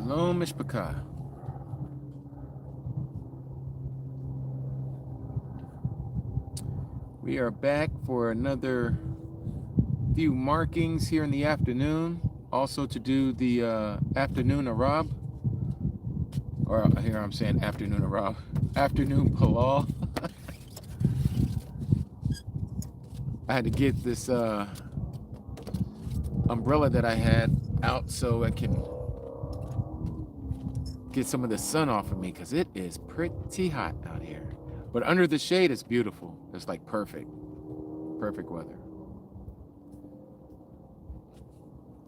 Shalom Mishpachah. We are back for another few markings here in the afternoon. Also to do the afternoon Arab. Or here I'm saying afternoon Arab. Afternoon Palal. I had to get this umbrella that I had out so I can get some of the sun off of me because it is pretty hot out here. But under the shade, it's beautiful. It's like perfect weather.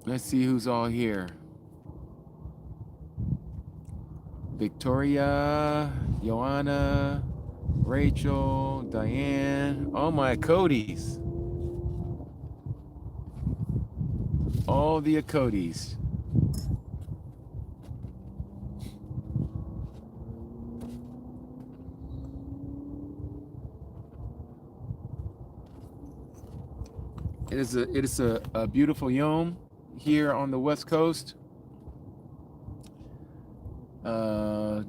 Let's see who's all here. Victoria, Joanna, Rachel, Diane. Oh my Codys. All the Codys. It is a beautiful yom here on the West Coast.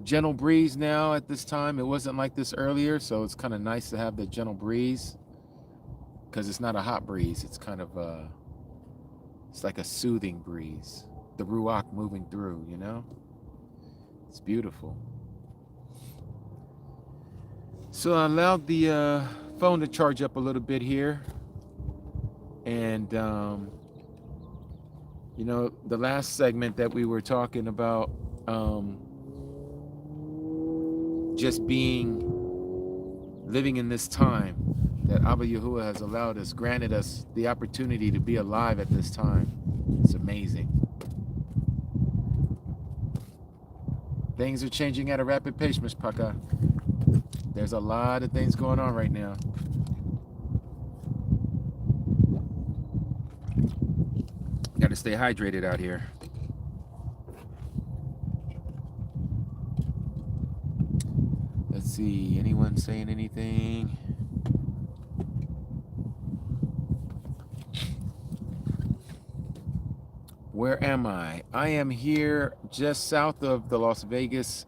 Gentle breeze now at this time. It wasn't like this earlier, so it's kind of nice to have the gentle breeze because it's not a hot breeze. It's kind of it's like a soothing breeze. The ruach moving through, you know? It's beautiful. So I allowed the phone to charge up a little bit here. And, you know, the last segment that we were talking about, just living in this time that Abba Yahuwah has allowed us, granted us the opportunity to be alive at this time. It's amazing. Things are changing at a rapid pace, Mishpachah. There's a lot of things going on right now. Got to stay hydrated out here. Let's see, anyone saying anything? Where am I? I am here just south of the Las Vegas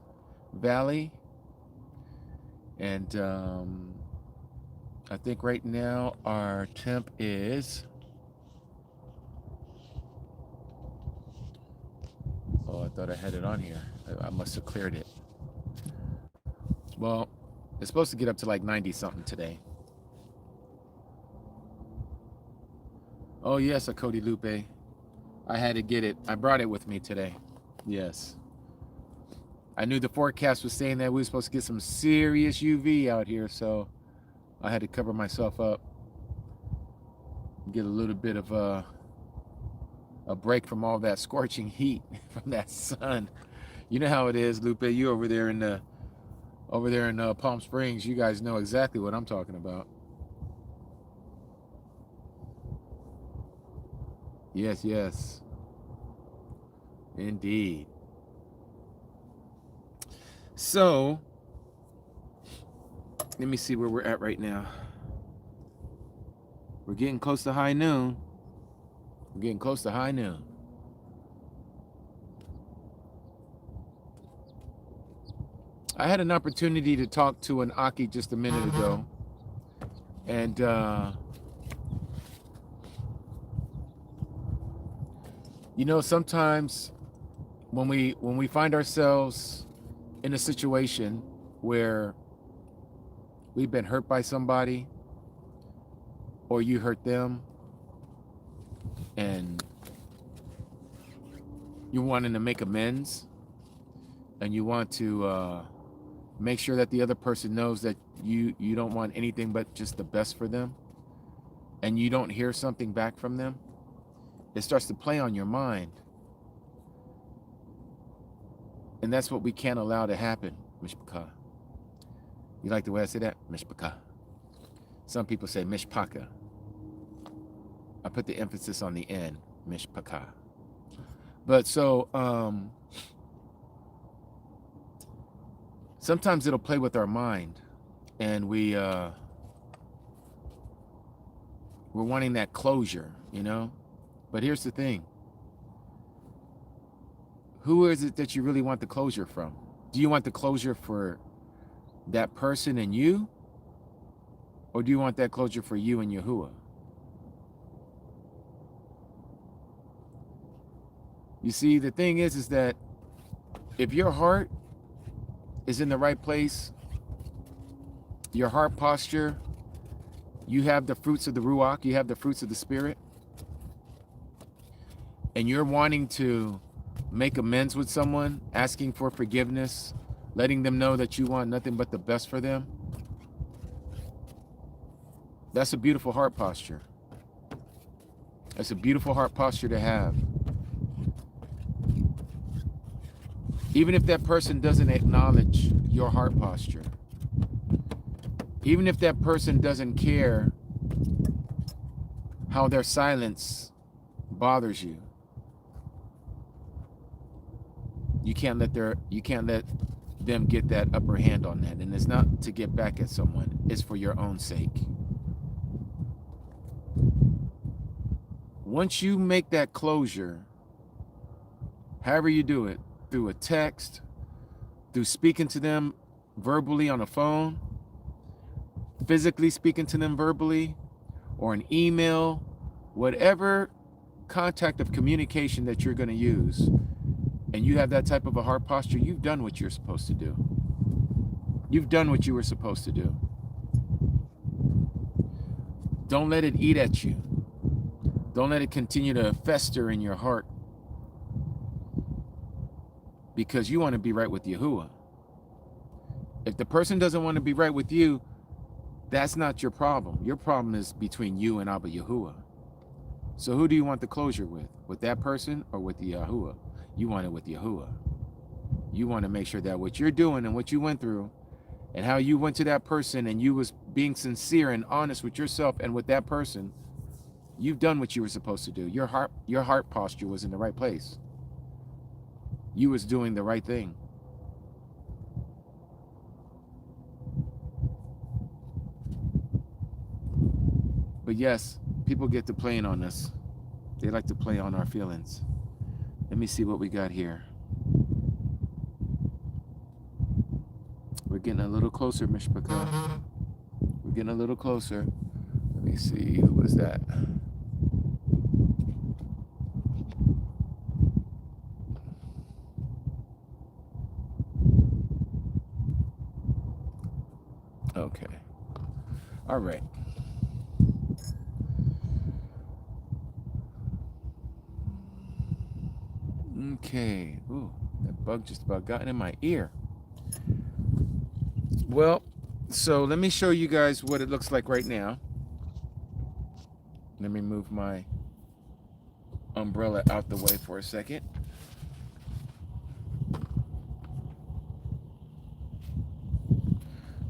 Valley. And I think right now our temp is... Oh, I thought I had it on here. I must have cleared it. Well, it's supposed to get up to like 90 something today. Oh yes, a Cody Lupe. I had to get it. I brought it with me today. Yes. I knew the forecast was saying that we were supposed to get some serious UV out here, so I had to cover myself up. Get a little bit of a break from all that scorching heat from that sun. You know how it is, Lupe. You over there in Palm Springs. You guys know exactly what I'm talking about. Yes, yes. Indeed. So, let me see where we're at right now. We're getting close to high noon. We're getting close to high noon. I had an opportunity to talk to an Aki just a minute ago. And you know, sometimes when we find ourselves in a situation where we've been hurt by somebody or you hurt them and you're wanting to make amends and you want to make sure that the other person knows that you don't want anything but just the best for them, and you don't hear something back from them, it starts to play on your mind. And that's what we can't allow to happen, Mishpachah. You like the way I say that? Mishpachah. Some people say Mishpachah. I put the emphasis on the N, Mishpachah. But so, sometimes it'll play with our mind, and we're wanting that closure, you know? But here's the thing. Who is it that you really want the closure from? Do you want the closure for that person and you? Or do you want that closure for you and Yahuwah? You see, the thing is that if your heart is in the right place, your heart posture, you have the fruits of the Ruach, you have the fruits of the Spirit, and you're wanting to make amends with someone, asking for forgiveness, letting them know that you want nothing but the best for them, that's a beautiful heart posture. That's a beautiful heart posture to have. Even if that person doesn't acknowledge your heart posture, even if that person doesn't care how their silence bothers you, you can't let them get that upper hand on that. And it's not to get back at someone, it's for your own sake. Once you make that closure, however you do it, through a text, through speaking to them verbally on a phone, physically speaking to them verbally, or an email, whatever contact of communication that you're going to use, and you have that type of a heart posture, you've done what you're supposed to do. You've done what you were supposed to do. Don't let it eat at you. Don't let it continue to fester in your heart, because you want to be right with Yahuwah. If the person doesn't want to be right with you, that's not your problem. Your problem is between you and Abba Yahuwah. So who do you want the closure with? With that person or with Yahuwah? You want it with Yahuwah. You want to make sure that what you're doing and what you went through and how you went to that person and you was being sincere and honest with yourself and with that person, you've done what you were supposed to do. Your heart posture was in the right place. You was doing the right thing. But yes, people get to playing on us. They like to play on our feelings. Let me see what we got here. We're getting a little closer, Mishpaka. We're getting a little closer. Let me see, who was that? Okay. All right. Okay. Ooh, that bug just about got in my ear. Well, so let me show you guys what it looks like right now. Let me move my umbrella out the way for a second.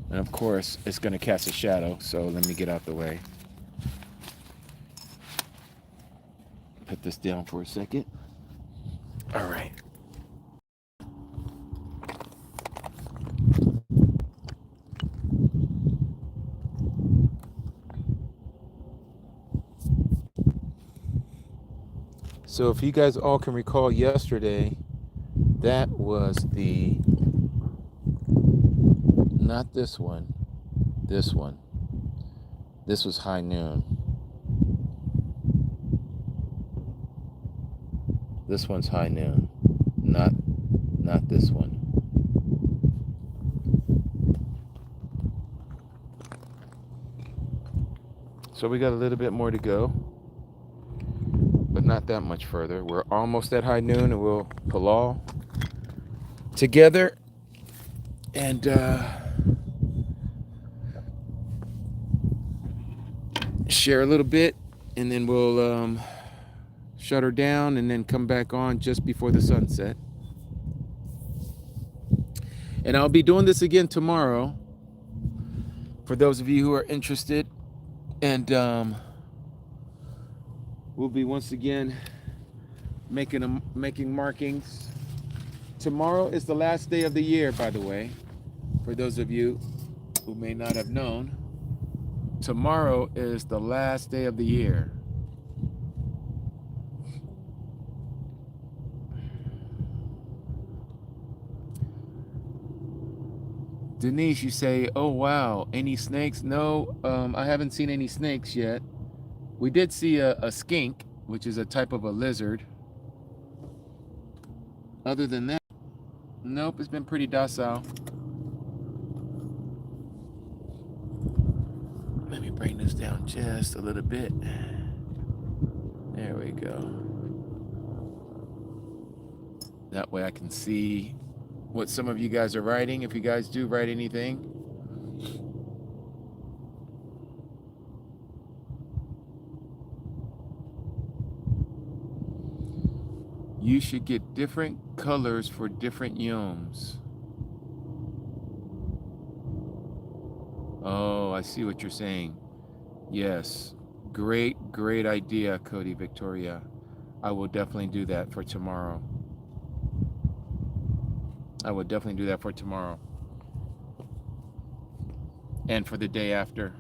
And of course, it's going to cast a shadow, so let me get out the way. Put this down for a second. All right. So if you guys all can recall yesterday, that was the, not this one, this one. This was high noon. This one's high noon, not this one. So we got a little bit more to go, but not that much further. We're almost at high noon, and we'll halal together and share a little bit, and then we'll shut her down and then come back on just before the sunset. And I'll be doing this again tomorrow for those of you who are interested. And we'll be once again making markings. Tomorrow is the last day of the year, by the way, for those of you who may not have known. Tomorrow is the last day of the year. Denise, you say, oh wow, any snakes? No, I haven't seen any snakes yet. We did see a skink, which is a type of a lizard. Other than that, nope, it's been pretty docile. Let me bring this down just a little bit. There we go. That way I can see what some of you guys are writing, if you guys do write anything. You should get different colors for different yoms. Oh, I see what you're saying. Yes, great idea, Cody Victoria. I will definitely do that for tomorrow. I will definitely do that for tomorrow. And for the day after.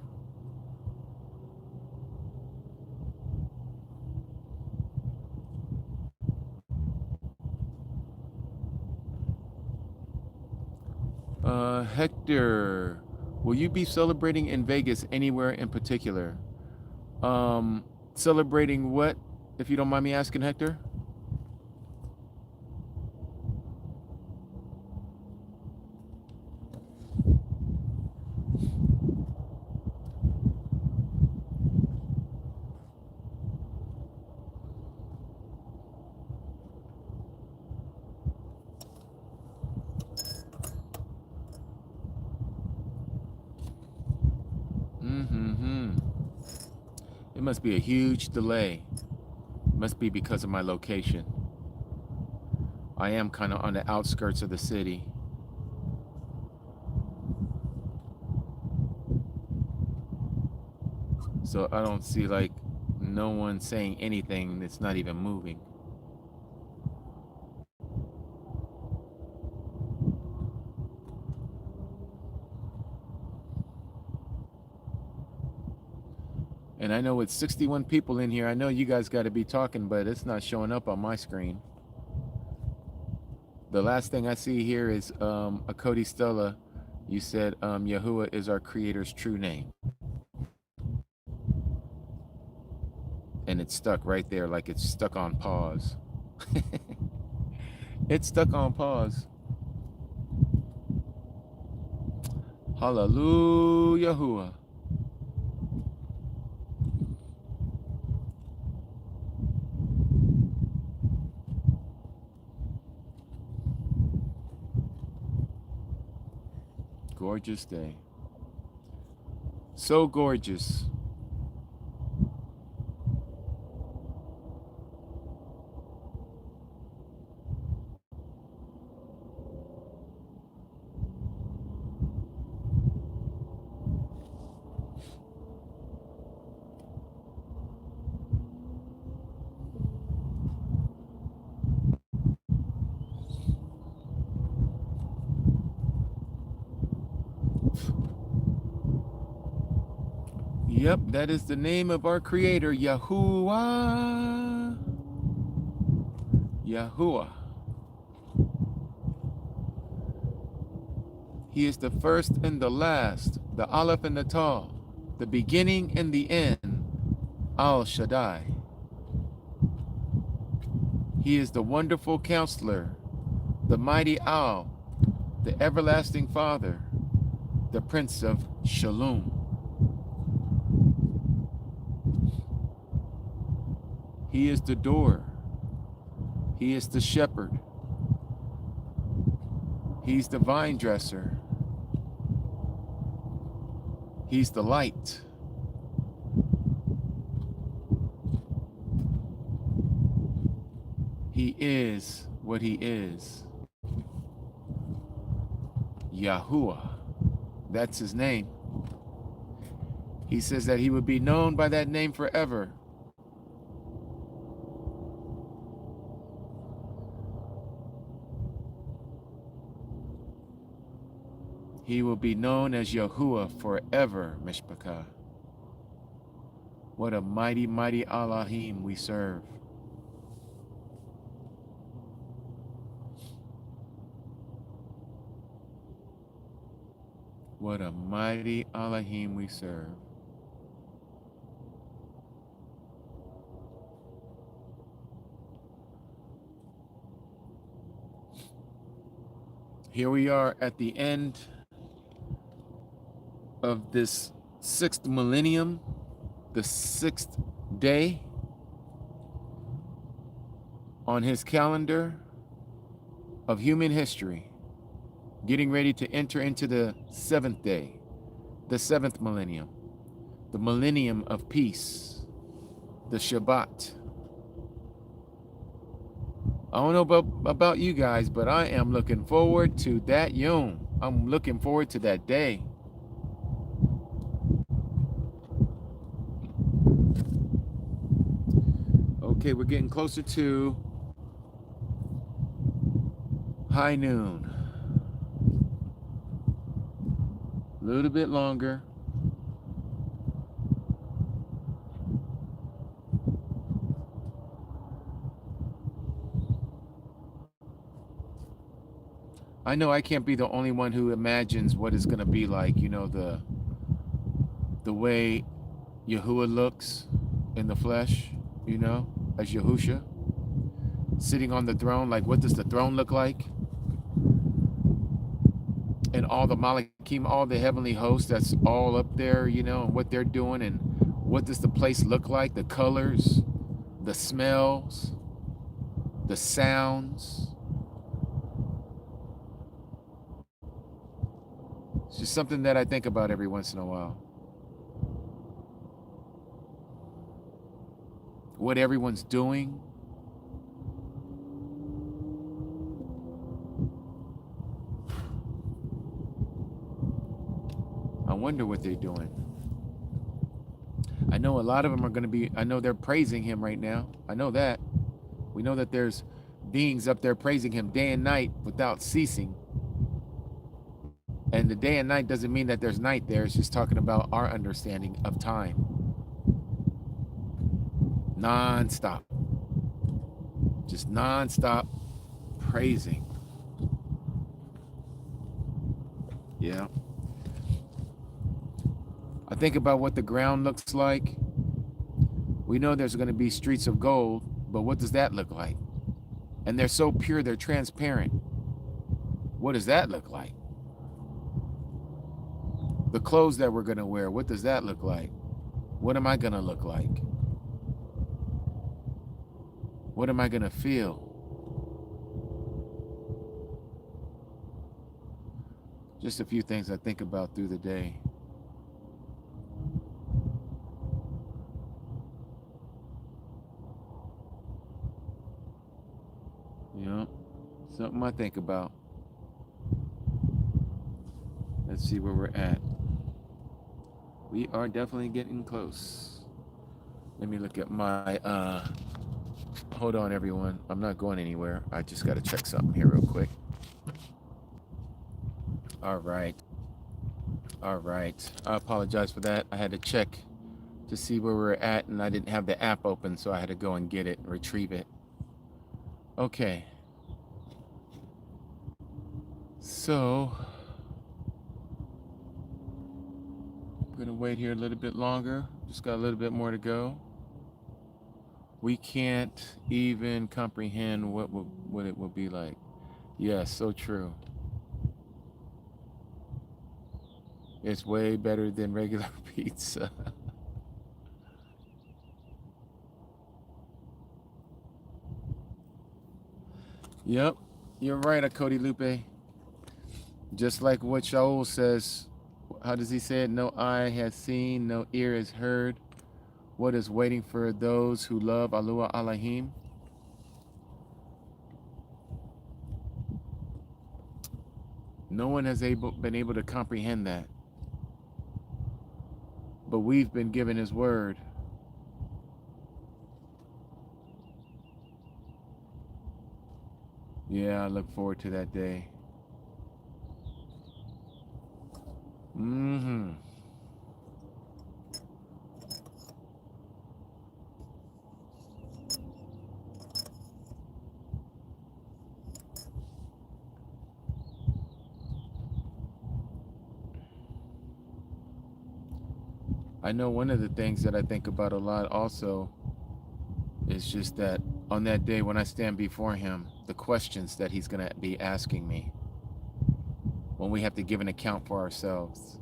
Hector, will you be celebrating in Vegas anywhere in particular? Celebrating what, if you don't mind me asking, Hector? It must be a huge delay. It must be because of my location. I am kind of on the outskirts of the city. So I don't see like no one saying anything that's not even moving. And I know it's 61 people in here. I know you guys got to be talking, but it's not showing up on my screen. The last thing I see here is a Cody Stella. You said Yahuwah is our creator's true name. And it's stuck right there like it's stuck on pause. It's stuck on pause. Hallelujah. Yahuwah. Gorgeous day. So gorgeous. Yep, that is the name of our creator, Yahuwah. Yahuwah. He is the first and the last, the Aleph and the Tav, the beginning and the end, Al Shaddai. He is the wonderful counselor, the mighty Al, the everlasting Father, the Prince of Shalom. He is the door. He is the shepherd. He's the vine dresser. He's the light. He is what he is. Yahuwah. That's his name. He says that he would be known by that name forever. He will be known as Yahuwah forever, Mishpachah. What a mighty, mighty Elohim we serve. What a mighty Elohim we serve. Here we are at the end of this 6th millennium, the 6th day on his calendar of human history, getting ready to enter into the 7th day, the 7th millennium, the millennium of peace, the Shabbat. I don't know about you guys, but I am looking forward to that Yom. I'm looking forward to that day. Okay, we're getting closer to high noon. A little bit longer. I know I can't be the only one who imagines what it's going to be like, you know, the way Yahuwah looks in the flesh, you know, as Yahusha, sitting on the throne. Like, what does the throne look like? And all the Malachim, all the heavenly hosts that's all up there, you know, and what they're doing, and what does the place look like? The colors, the smells, the sounds. It's just something that I think about every once in a while. What everyone's doing. I wonder what they're doing. I know a lot of them are going to be, I know they're praising him right now. I know that. We know that there's beings up there praising him day and night without ceasing. And the day and night doesn't mean that there's night there. It's just talking about our understanding of time. Non-stop. Just non-stop praising. Yeah. I think about what the ground looks like. We know there's going to be streets of gold, but what does that look like? And they're so pure, they're transparent. What does that look like? The clothes that we're going to wear, what does that look like? What am I going to look like? What am I going to feel? Just a few things I think about through the day. You know, something I think about. Let's see where we're at. We are definitely getting close. Let me look at my, hold on everyone. I'm not going anywhere. I just got to check something here real quick. All right. All right. I apologize for that. I had to check to see where we're at, and I didn't have the app open, so I had to go and get it and retrieve it. Okay. So, I'm going to wait here a little bit longer. Just got a little bit more to go. We can't even comprehend what it will be like. Yes, so true. It's way better than regular pizza. Yep, you're right, Akodi Lupe. Just like what Shaul says, how does he say it? No eye has seen, no ear has heard what is waiting for those who love Alua Elohim. No one has been able to comprehend that. But we've been given his word. Yeah, I look forward to that day. Mm-hmm. I know one of the things that I think about a lot also is just that on that day when I stand before him, the questions that he's going to be asking me when we have to give an account for ourselves.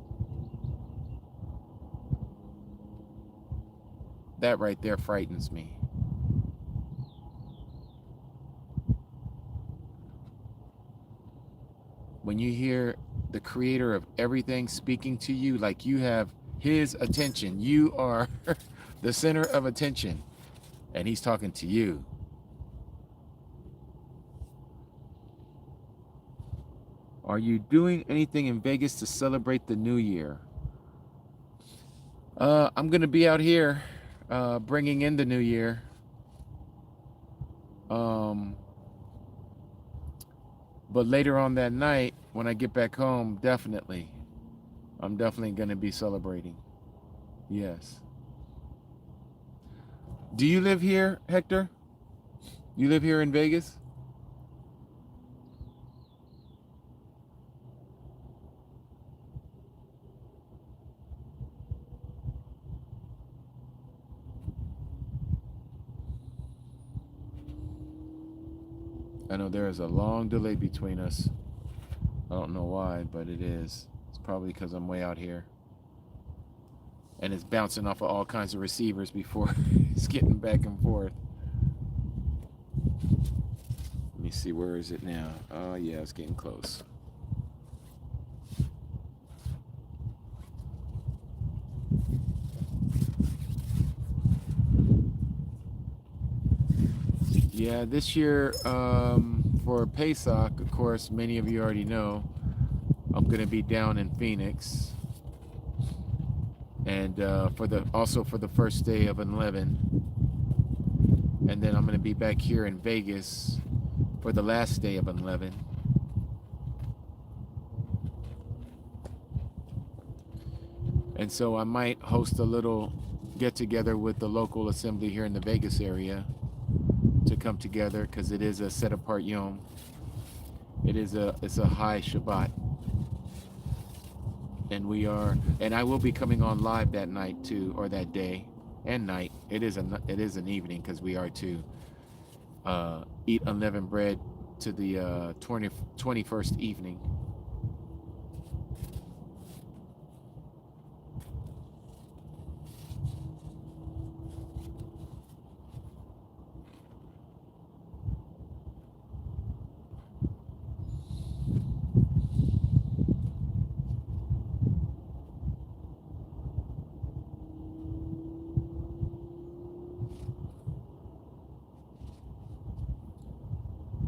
That right there frightens me. When you hear the creator of everything speaking to you like you have his attention, you are the center of attention, and he's talking to you. Are you doing anything in Vegas to celebrate the new year? I'm going to be out here bringing in the new year. But later on that night, when I get back home, definitely. I'm definitely going to be celebrating. Yes. Do you live here, Hector? You live here in Vegas? I know there is a long delay between us. I don't know why, but it is. It's probably because I'm way out here. And it's bouncing off of all kinds of receivers before it's getting back and forth. Let me see, where is it now? Oh, yeah, it's getting close. Yeah, this year for Pesach, of course, many of you already know, I'm going to be down in Phoenix. And also for the first day of Unleavened. And then I'm going to be back here in Vegas for the last day of Unleavened. And so I might host a little get together with the local assembly here in the Vegas area to come together, because it is a set apart Yom. It's a high Shabbat. And I will be coming on live that night too, or that day and night. It is an evening, because we are to eat unleavened bread to the 21st evening.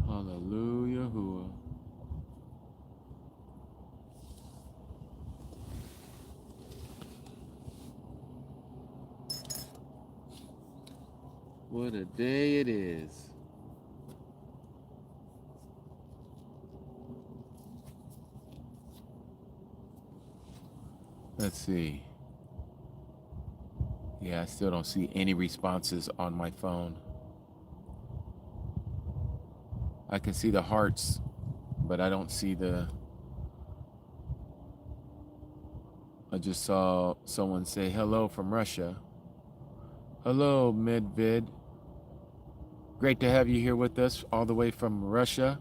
Hallelujah. What a day it is. Let's see. Yeah, I still don't see any responses on my phone. I can see the hearts, but I don't see I just saw someone say hello from Russia. Hello, Medvid. Great to have you here with us all the way from Russia.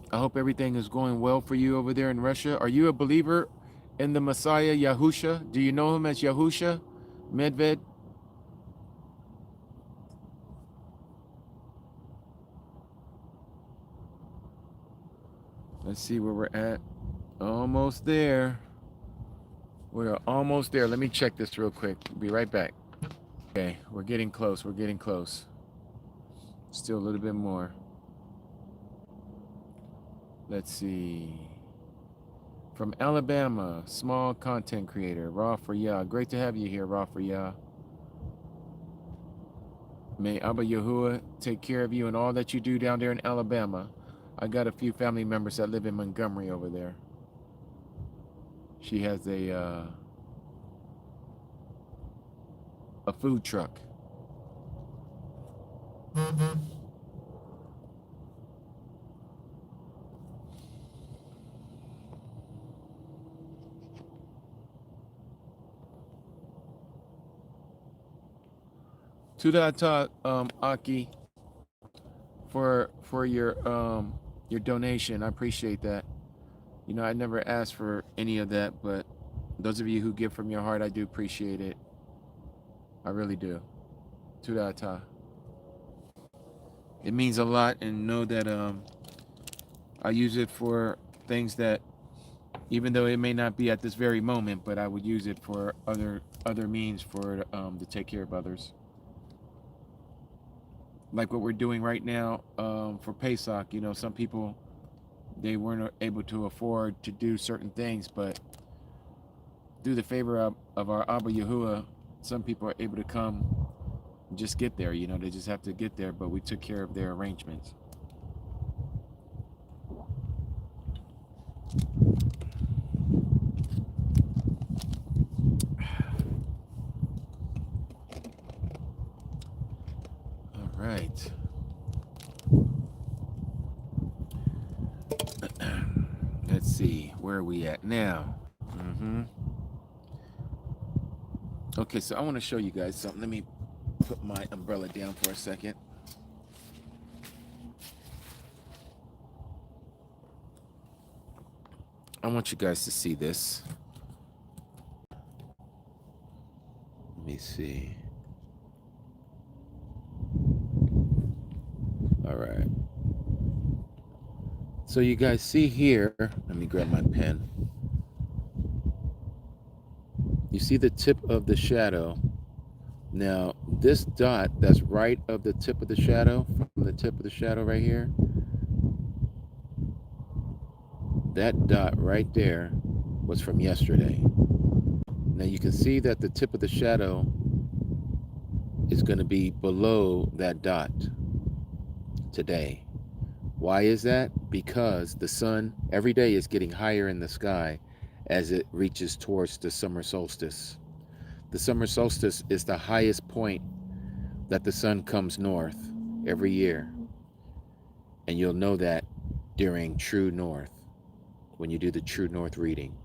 I hope everything is going well for you over there in Russia. Are you a believer in the Messiah, Yahusha? Do you know him as Yahusha, Medved? Let's see where we're at. Almost there. We're almost there. Let me check this real quick. Be right back. Okay, we're getting close. We're getting close. Still a little bit more. Let's see. From Alabama, small content creator, Raw for Yah. Great to have you here, Raw for Yah. May Abba Yahuwah take care of you and all that you do down there in Alabama. I got a few family members that live in Montgomery over there. She has a food truck. Tudata, Aki, for your donation. I appreciate that. You know, I never asked for any of that, but those of you who give from your heart, I do appreciate it. I really do. Tudata. It means a lot, and know that I use it for things that, even though it may not be at this very moment, but I would use it for other means for to take care of others. Like what we're doing right now for Pesach. You know, some people, they weren't able to afford to do certain things, but through the favor of our Abba Yahuwah, some people are able to come and just get there. You know, they just have to get there, but we took care of their arrangements. All right. Let's see, where are we at now? Okay, so I want to show you guys something. Let me put my umbrella down for a second. I want you guys to see this. Let me see. All right. So you guys see here, let me grab my pen. You see the tip of the shadow. Now, this dot that's right of the tip of the shadow, from the tip of the shadow right here, that dot right there was from yesterday. Now you can see that the tip of the shadow is going to be below that dot today. Why is that? Because the sun every day is getting higher in the sky as it reaches towards the summer solstice. The summer solstice is the highest point that the sun comes north every year. And you'll know that during true north, when you do the true north reading.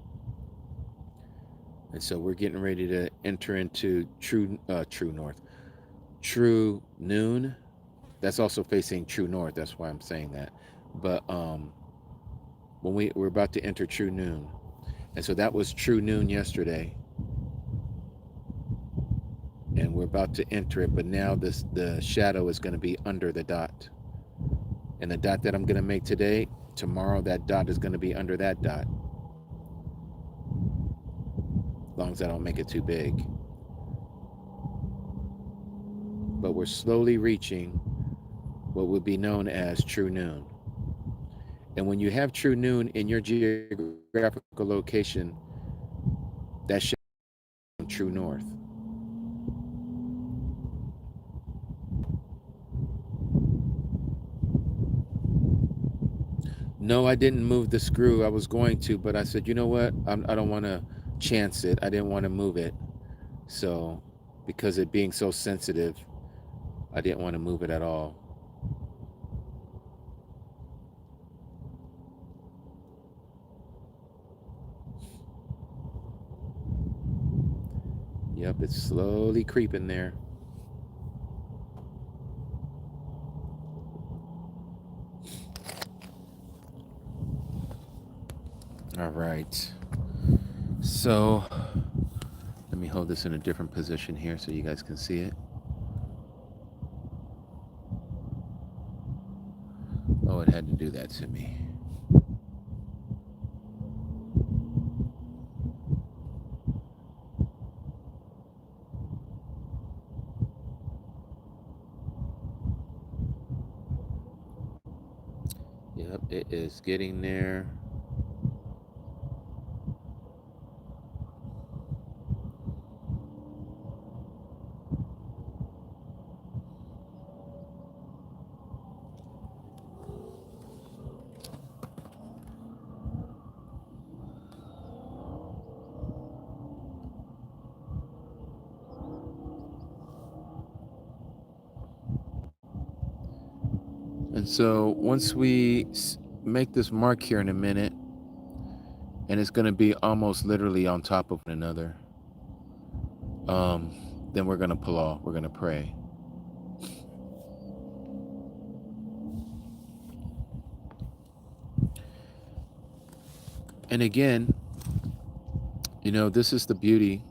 And so we're getting ready to enter into true noon. That's also facing true north. That's why I'm saying that. But when we're about to enter true noon, and so that was true noon yesterday, and we're about to enter it. But now the shadow is going to be under the dot, and the dot that I'm going to make today, tomorrow that dot is going to be under that dot. As long as I don't make it too big. But we're slowly reaching what would be known as true noon. And when you have true noon in your geographical location, that should be true north. No, I didn't move the screw. I was going to, but I said, you know what? I don't want to chance it. I didn't want to move it. So, because it being so sensitive, I didn't want to move it at all. Yep, it's slowly creeping there. All right. So, let me hold this in a different position here so you guys can see it. Oh, it had to do that to me. Yep, it is getting there. And so once we make this mark here in a minute, and it's going to be almost literally on top of one another, then we're going to pull off. We're going to pray. And again, this is the beauty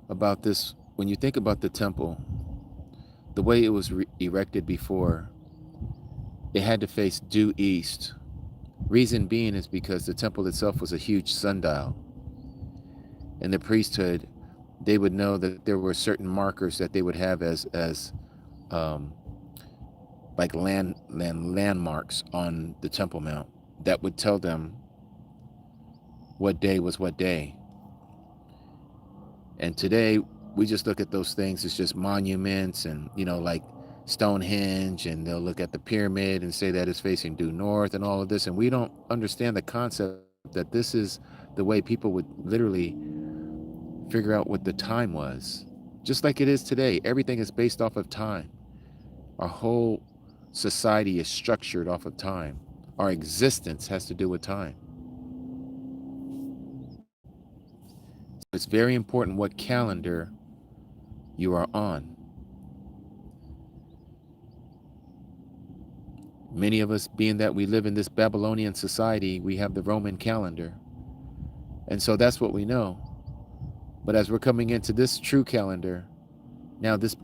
about this. When you think about the temple, the way it was erected before, it had to face due east. Reason being is because the temple itself was a huge sundial. And the priesthood, they would know that there were certain markers that they would have as um, like landmarks on the Temple Mount that would tell them what day was what day. And today we just look at those things as just monuments and, like Stonehenge, and they'll look at the pyramid and say that it's facing due north and all of this. And we don't understand the concept that this is the way people would literally figure out what the time was. Just like it is today, everything is based off of time. Our whole society is structured off of time. Our existence has to do with time. It's very important what calendar you are on. Many of us, being that we live in this Babylonian society, we have the Roman calendar. And so that's what we know. But as we're coming into this true calendar, now this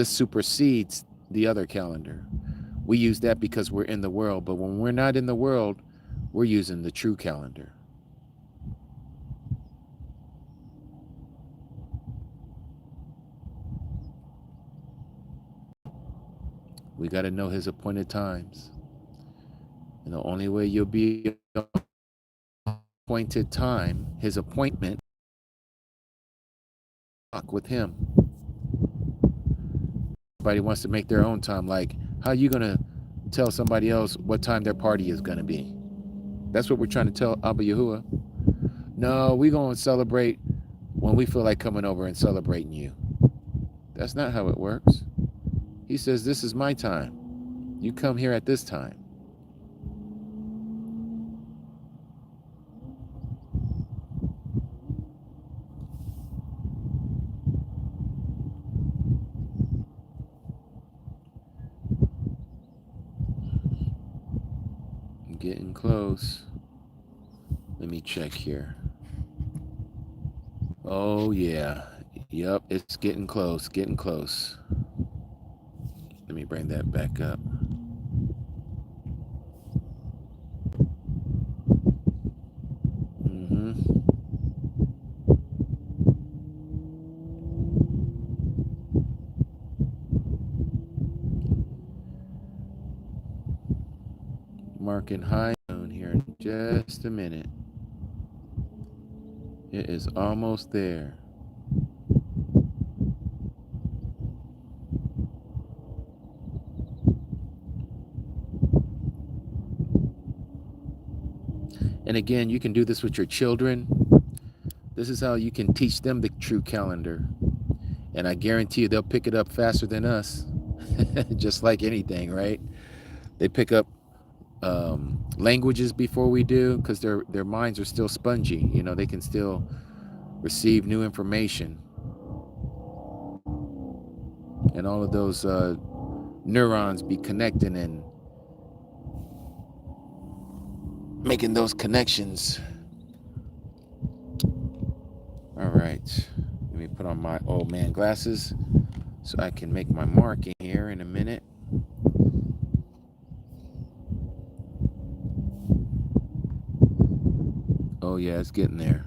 supersedes the other calendar. We use that because we're in the world, but when we're not in the world, we're using the true calendar. We got to know his appointed times. And the only way you'll be appointed time, his appointment, with him. Everybody wants to make their own time. Like, how are you going to tell somebody else what time their party is going to be? That's what we're trying to tell Abba Yahuwah. No, we're going to celebrate when we feel like coming over and celebrating you. That's not how it works. He says, this is my time. You come here at this time. I'm getting close. Let me check here. Oh, yeah. Yep, it's getting close, getting close. Let me bring that back up. Marking high noon here in just a minute. It is almost there. And again, you can do this with your children. This is how you can teach them the true calendar. And I guarantee you they'll pick it up faster than us. Just like anything, right? They pick up languages before we do because their minds are still spongy. They can still receive new information. And all of those neurons be connecting and making those connections. All right. Let me put on my old man glasses so I can make my marking here in a minute. Oh yeah, it's getting there.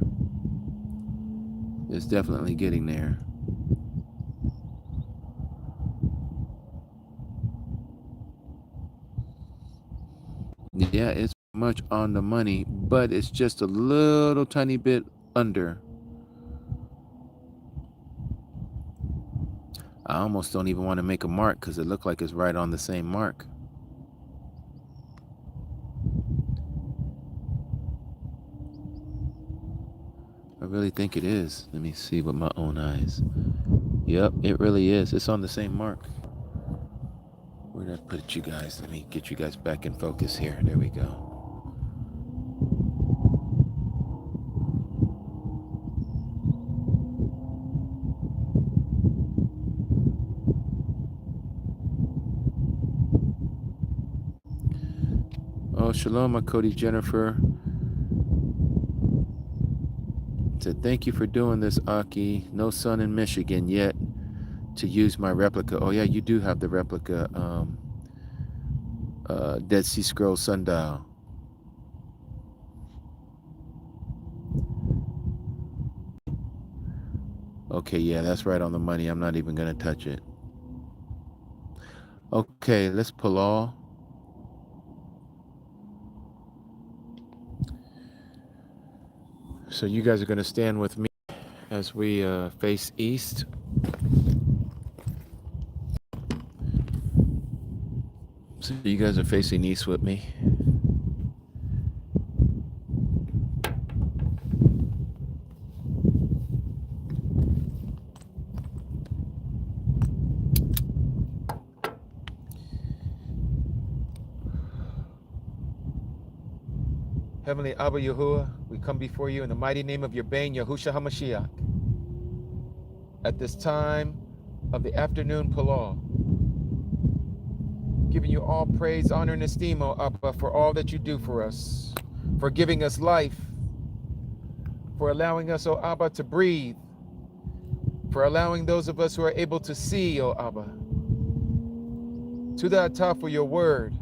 It's definitely getting there. Yeah, it's much on the money, but it's just a little tiny bit under. I almost don't even want to make a mark because it looked like it's right on the same mark. I really think it is. Let me see with my own eyes. Yep, it really is. It's on the same mark. Where did I put you guys? Let me get you guys back in focus here. There we go. Oh, shalom, my Cody Jennifer. said, thank you for doing this, Aki. No sun in Michigan yet to use my replica. Oh yeah, you do have the replica Dead Sea Scrolls Sundial. Okay, yeah, that's right on the money. I'm not even going to touch it. Okay, let's pull all. So you guys are going to stand with me as we face east. So you guys are facing east with me. Heavenly Abba Yahuwah, we come before you in the mighty name of your Bane, Yahushua HaMashiach. At this time of the afternoon Palal, giving you all praise, honor, and esteem, O Abba, for all that you do for us, for giving us life, for allowing us, O Abba, to breathe, for allowing those of us who are able to see, O Abba, to the Atah for your word,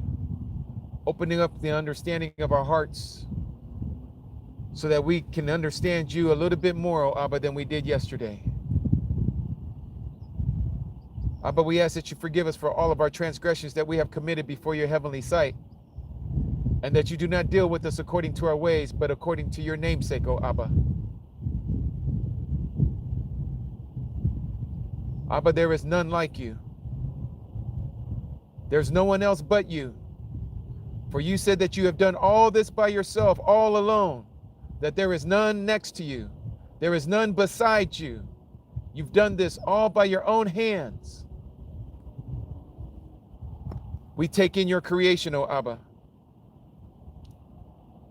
opening up the understanding of our hearts, so that we can understand you a little bit more, O Abba, than we did yesterday. Abba, we ask that you forgive us for all of our transgressions that we have committed before your heavenly sight, and that you do not deal with us according to our ways, but according to your namesake, O Abba. Abba, there is none like you. There's no one else but you. For you said that you have done all this by yourself, all alone, that there is none next to you. There is none beside you. You've done this all by your own hands. We take in your creation, O Abba.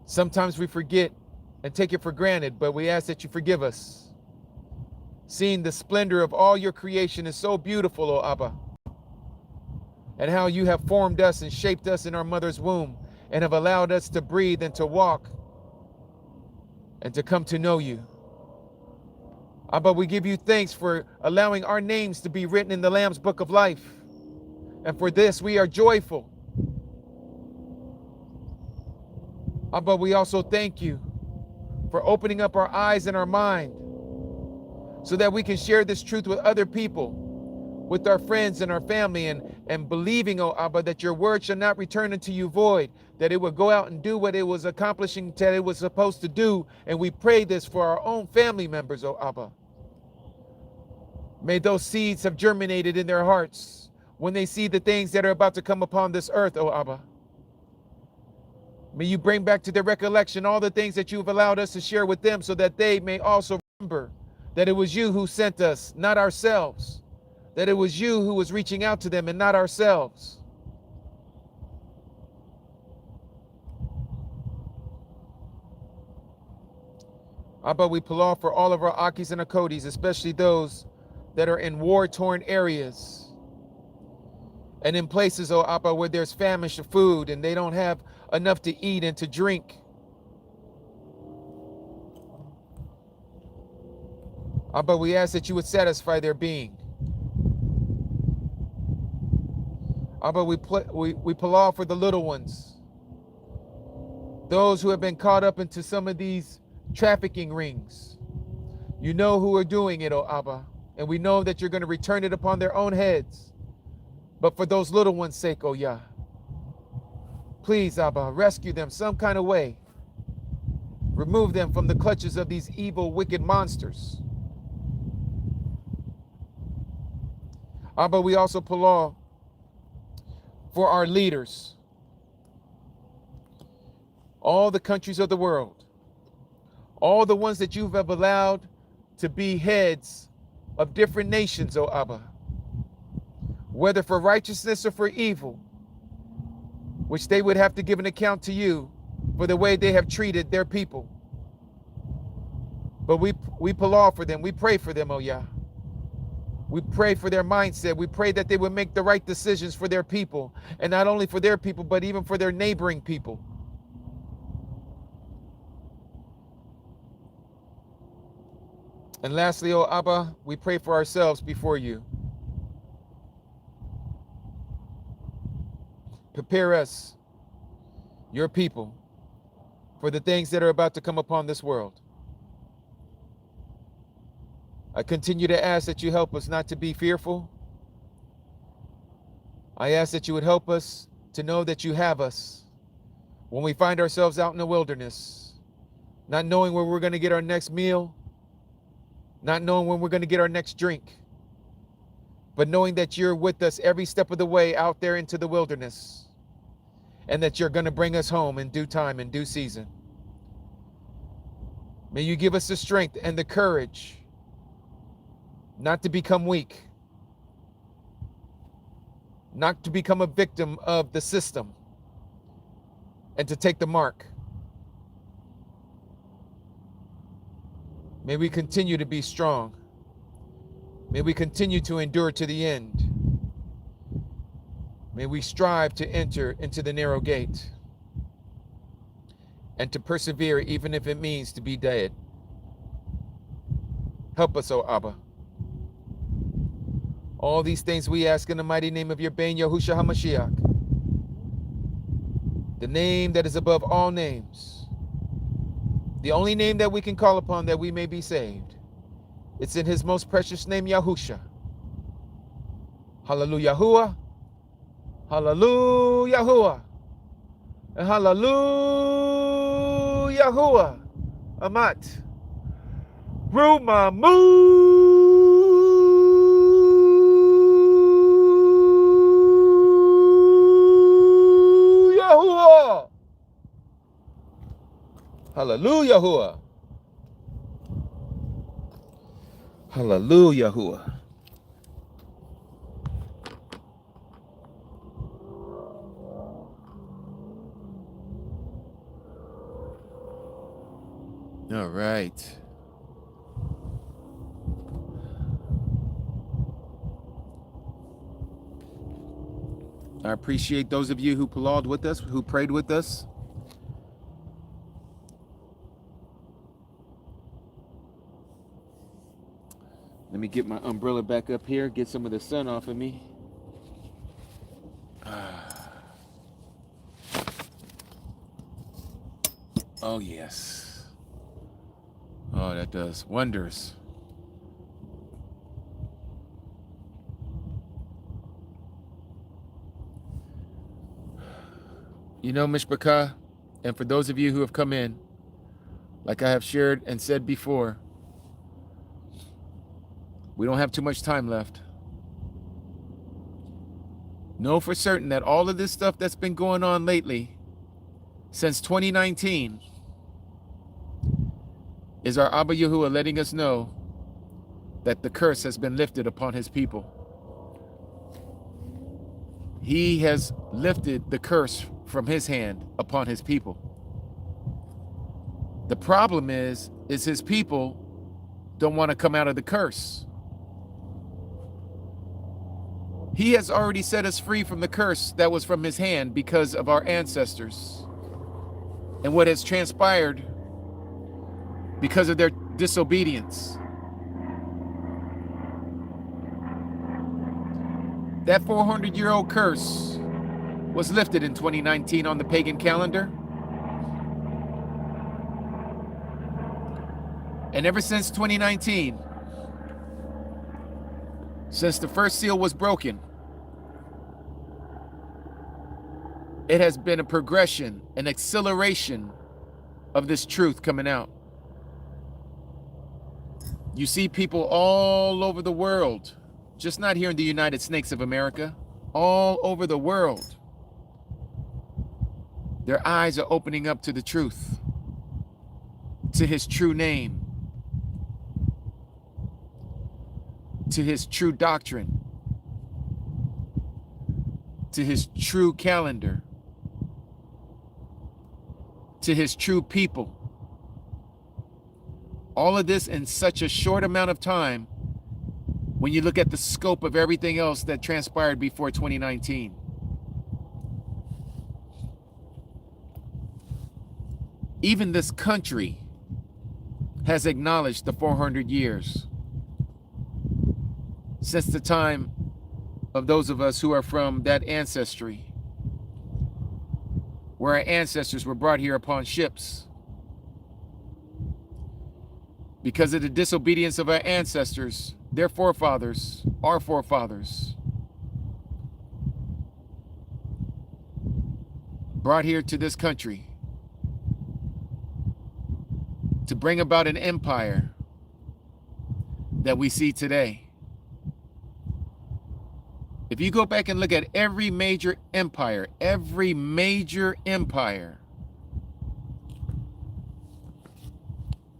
Sometimes we forget and take it for granted, but we ask that you forgive us. Seeing the splendor of all your creation is so beautiful, O Abba, and how you have formed us and shaped us in our mother's womb and have allowed us to breathe and to walk and to come to know you. Abba, we give you thanks for allowing our names to be written in the Lamb's Book of Life. And for this, we are joyful. Abba, we also thank you for opening up our eyes and our mind so that we can share this truth with other people, with our friends and our family, and believing, oh Abba, that your word shall not return unto you void, that it would go out and do what it was accomplishing, that it was supposed to do. And we pray this for our own family members, oh Abba. May those seeds have germinated in their hearts when they see the things that are about to come upon this earth, oh Abba. May you bring back to their recollection all the things that you've allowed us to share with them, so that they may also remember that it was you who sent us, not ourselves. That it was you who was reaching out to them and not ourselves. Abba, we pull off for all of our Akis and Akodis, especially those that are in war-torn areas and in places, oh Abba, where there's famish of food and they don't have enough to eat and to drink. Abba, we ask that you would satisfy their being. Abba, we pull off for the little ones, those who have been caught up into some of these trafficking rings. You know who are doing it, oh Abba, and we know that you're going to return it upon their own heads. But for those little ones' sake, oh Yah, please, Abba, rescue them some kind of way. Remove them from the clutches of these evil, wicked monsters. Abba, we also pull off for our leaders, all the countries of the world, all the ones that you have allowed to be heads of different nations, oh Abba, whether for righteousness or for evil, which they would have to give an account to you for the way they have treated their people. But we pull off for them. We pray for them, oh Yah. We pray for their mindset. We pray that they would make the right decisions for their people, and not only for their people, but even for their neighboring people. And lastly, O Abba, we pray for ourselves before you. Prepare us, your people, for the things that are about to come upon this world. I continue to ask that you help us not to be fearful. I ask that you would help us to know that you have us when we find ourselves out in the wilderness, not knowing where we're going to get our next meal, not knowing when we're going to get our next drink, but knowing that you're with us every step of the way out there into the wilderness, and that you're going to bring us home in due time, in due season. May you give us the strength and the courage not to become weak, not to become a victim of the system, and to take the mark. May we continue to be strong. May we continue to endure to the end. May we strive to enter into the narrow gate and to persevere even if it means to be dead. Help us, O Abba. All these things we ask in the mighty name of your Bane, Yahushua HaMashiach, the name that is above all names, the only name that we can call upon that we may be saved. It's in his most precious name, Yahusha. Hallelujah. Hallelujah. And hallelujah. Amat. Rumamu. Yahuwah. Hallelujah. Hallelujah. All right. I appreciate those of you who palawed with us, who prayed with us. Let me get my umbrella back up here, get some of the sun off of me. Oh, yes. Oh, that does wonders. You know, Mishpachah, and for those of you who have come in, like I have shared and said before, we don't have too much time left. Know for certain that all of this stuff that's been going on lately, since 2019, is our Abba Yahuwah letting us know that the curse has been lifted upon his people. He has lifted the curse from his hand upon his people. The problem is his people don't want to come out of the curse. He has already set us free from the curse that was from his hand because of our ancestors and what has transpired because of their disobedience. That 400-year-old curse was lifted in 2019 on the pagan calendar. And ever since 2019, since the first seal was broken, it has been a progression, an acceleration of this truth coming out. You see people all over the world, just not here in the United States of America, all over the world. Their eyes are opening up to the truth, to his true name, to his true doctrine, to his true calendar, to his true people. All of this in such a short amount of time when you look at the scope of everything else that transpired before 2019. Even this country has acknowledged the 400 years since the time of those of us who are from that ancestry, where our ancestors were brought here upon ships. Because of the disobedience of our ancestors, their forefathers, our forefathers, brought here to this country to bring about an empire that we see today. If you go back and look at every major empire,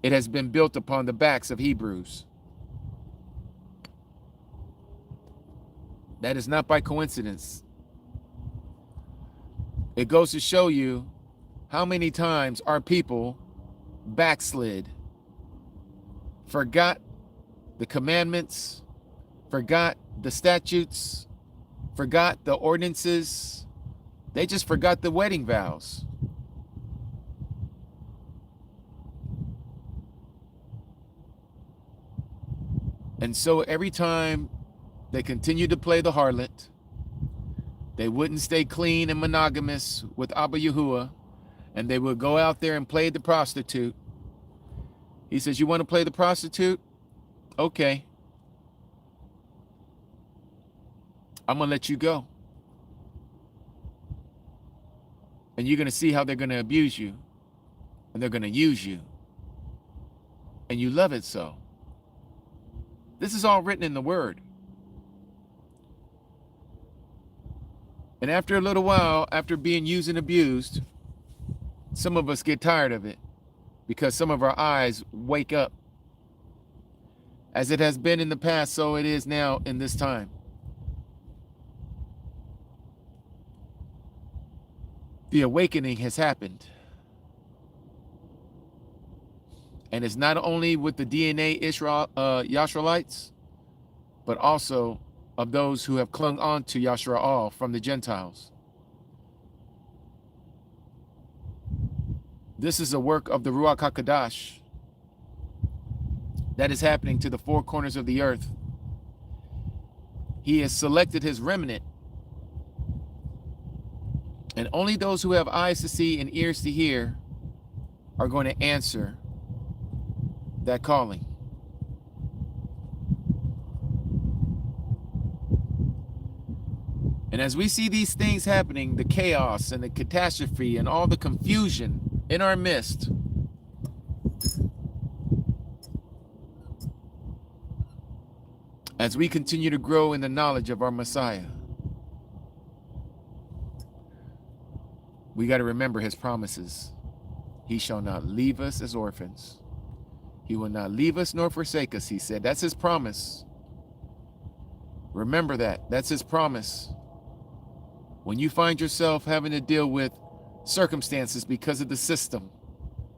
it has been built upon the backs of Hebrews. That is not by coincidence. It goes to show you how many times our people backslid, forgot the commandments, forgot the statutes, forgot the ordinances. They just forgot the wedding vows. And so every time they continued to play the harlot, they wouldn't stay clean and monogamous with Abba Yahuwah, and they would go out there and play the prostitute. He says, you want to play the prostitute? Okay. I'm going to let you go. And you're going to see how they're going to abuse you, and they're going to use you. And you love it so. This is all written in the Word. And after a little while, after being used and abused, some of us get tired of it because some of our eyes wake up. As it has been in the past, so it is now in this time. The awakening has happened. And it's not only with the DNA Yashraelites, but also of those who have clung on to Yashrael from the Gentiles. This is a work of the Ruach HaKodesh that is happening to the four corners of the earth. He has selected his remnant, and only those who have eyes to see and ears to hear are going to answer that calling. And as we see these things happening, the chaos and the catastrophe and all the confusion in our midst, as we continue to grow in the knowledge of our Messiah, we got to remember his promises. He shall not leave us as orphans. He will not leave us nor forsake us, he said. That's his promise. Remember that. That's his promise. When you find yourself having to deal with circumstances because of the system,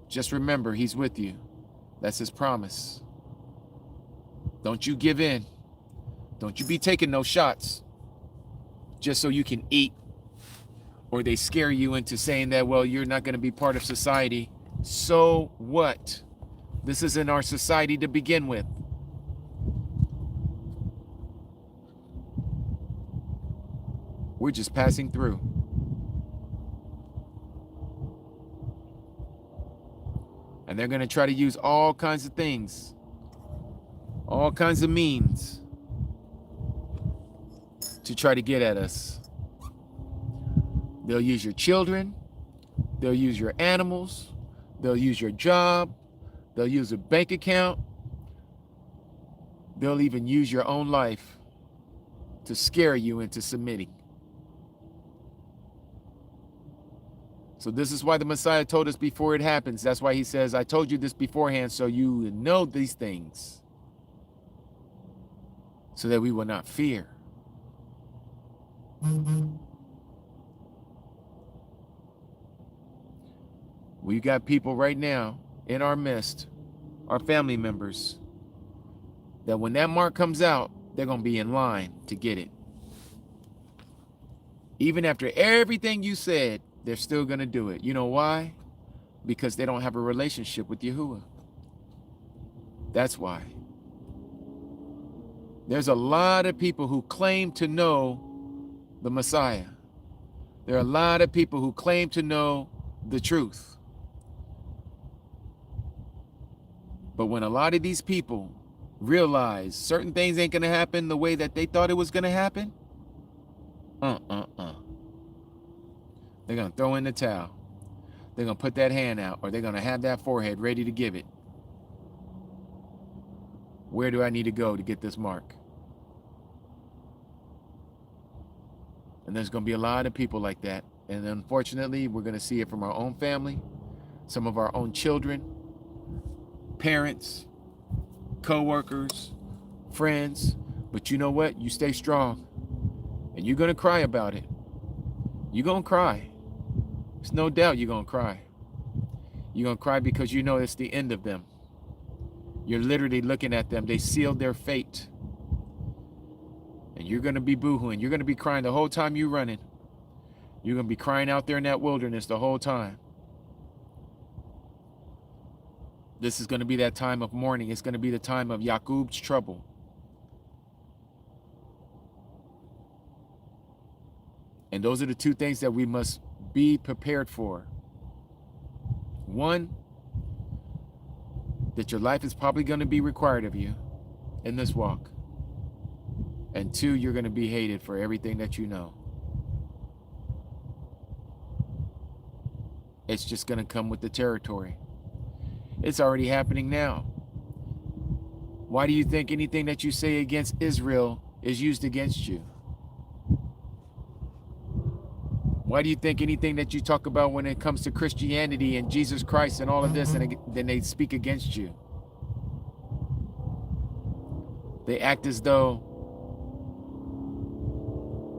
just remember he's with you. That's his promise. Don't you give in. Don't you be taking no shots just so you can eat, or they scare you into saying that, well, you're not going to be part of society. So what? This isn't our society to begin with. We're just passing through. And they're going to try to use all kinds of things, all kinds of means to try to get at us. They'll use your children. They'll use your animals. They'll use your job. They'll use a bank account. They'll even use your own life to scare you into submitting. So this is why the Messiah told us before it happens. That's why he says, I told you this beforehand so you know these things, so that we will not fear. We've got people right now in our midst, our family members, that when that mark comes out, they're going to be in line to get it. Even after everything you said, they're still going to do it. You know why? Because they don't have a relationship with Yahuwah. That's why. There's a lot of people who claim to know the Messiah. There are a lot of people who claim to know the truth. But when a lot of these people realize certain things ain't going to happen the way that they thought it was going to happen, they're going to throw in the towel. They're going to put that hand out, or they're going to have that forehead ready to give it. Where do I need to go to get this mark? And there's going to be a lot of people like that. And unfortunately, we're going to see it from our own family, some of our own children, parents, co-workers, friends. But you know what? You stay strong. And you're going to cry about it. You're going to cry. There's no doubt you're going to cry. You're going to cry because you know it's the end of them. You're literally looking at them. They sealed their fate. And you're going to be boohooing. You're going to be crying the whole time you're running. You're going to be crying out there in that wilderness the whole time. This is going to be that time of mourning. It's going to be the time of Yaqub's trouble. And those are the two things that we must be prepared for. One, that your life is probably going to be required of you in this walk. And two, you're going to be hated for everything that you know. It's just going to come with the territory. It's already happening now. Why do you think anything that you say against Israel is used against you? Why do you think anything that you talk about when it comes to Christianity and Jesus Christ and all of this, and then they speak against you? They act as though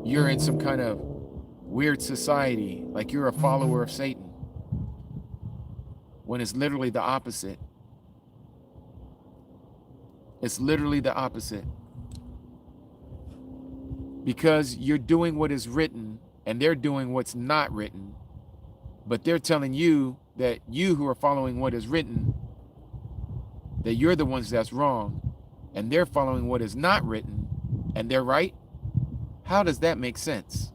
you're in some kind of weird society, like you're a follower of Satan, when it's literally the opposite. It's literally the opposite. Because you're doing what is written, and they're doing what's not written, but they're telling you that you who are following what is written, that you're the ones that's wrong, and they're following what is not written, and they're right. How does that make sense?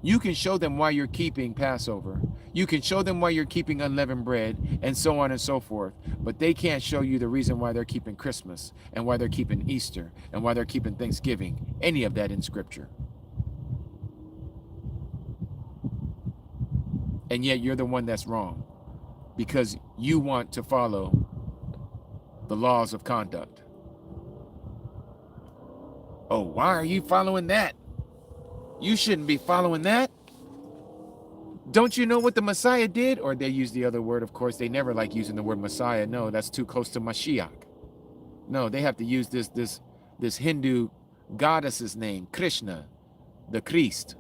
You can show them why you're keeping Passover. You can show them why you're keeping unleavened bread, and so on and so forth. But they can't show you the reason why they're keeping Christmas, and why they're keeping Easter, and why they're keeping Thanksgiving. Any of that in Scripture. And yet you're the one that's wrong, because you want to follow the laws of conduct. Oh, why are you following that? You shouldn't be following that. Don't you know what the Messiah did? Or they use the other word, of course. They never like using the word Messiah. No, that's too close to Mashiach. No, they have to use this Hindu goddess's name, Krishna, the Christ.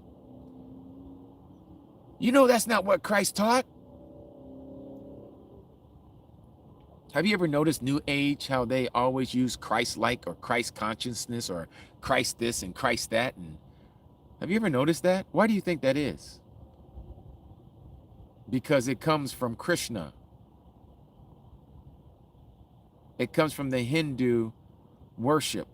You know that's not what Christ taught. Have you ever noticed New Age, how they always use Christ-like or Christ consciousness or Christ this and Christ that? And have you ever noticed that? Why do you think that is? Because it comes from Krishna. It comes from the Hindu worship.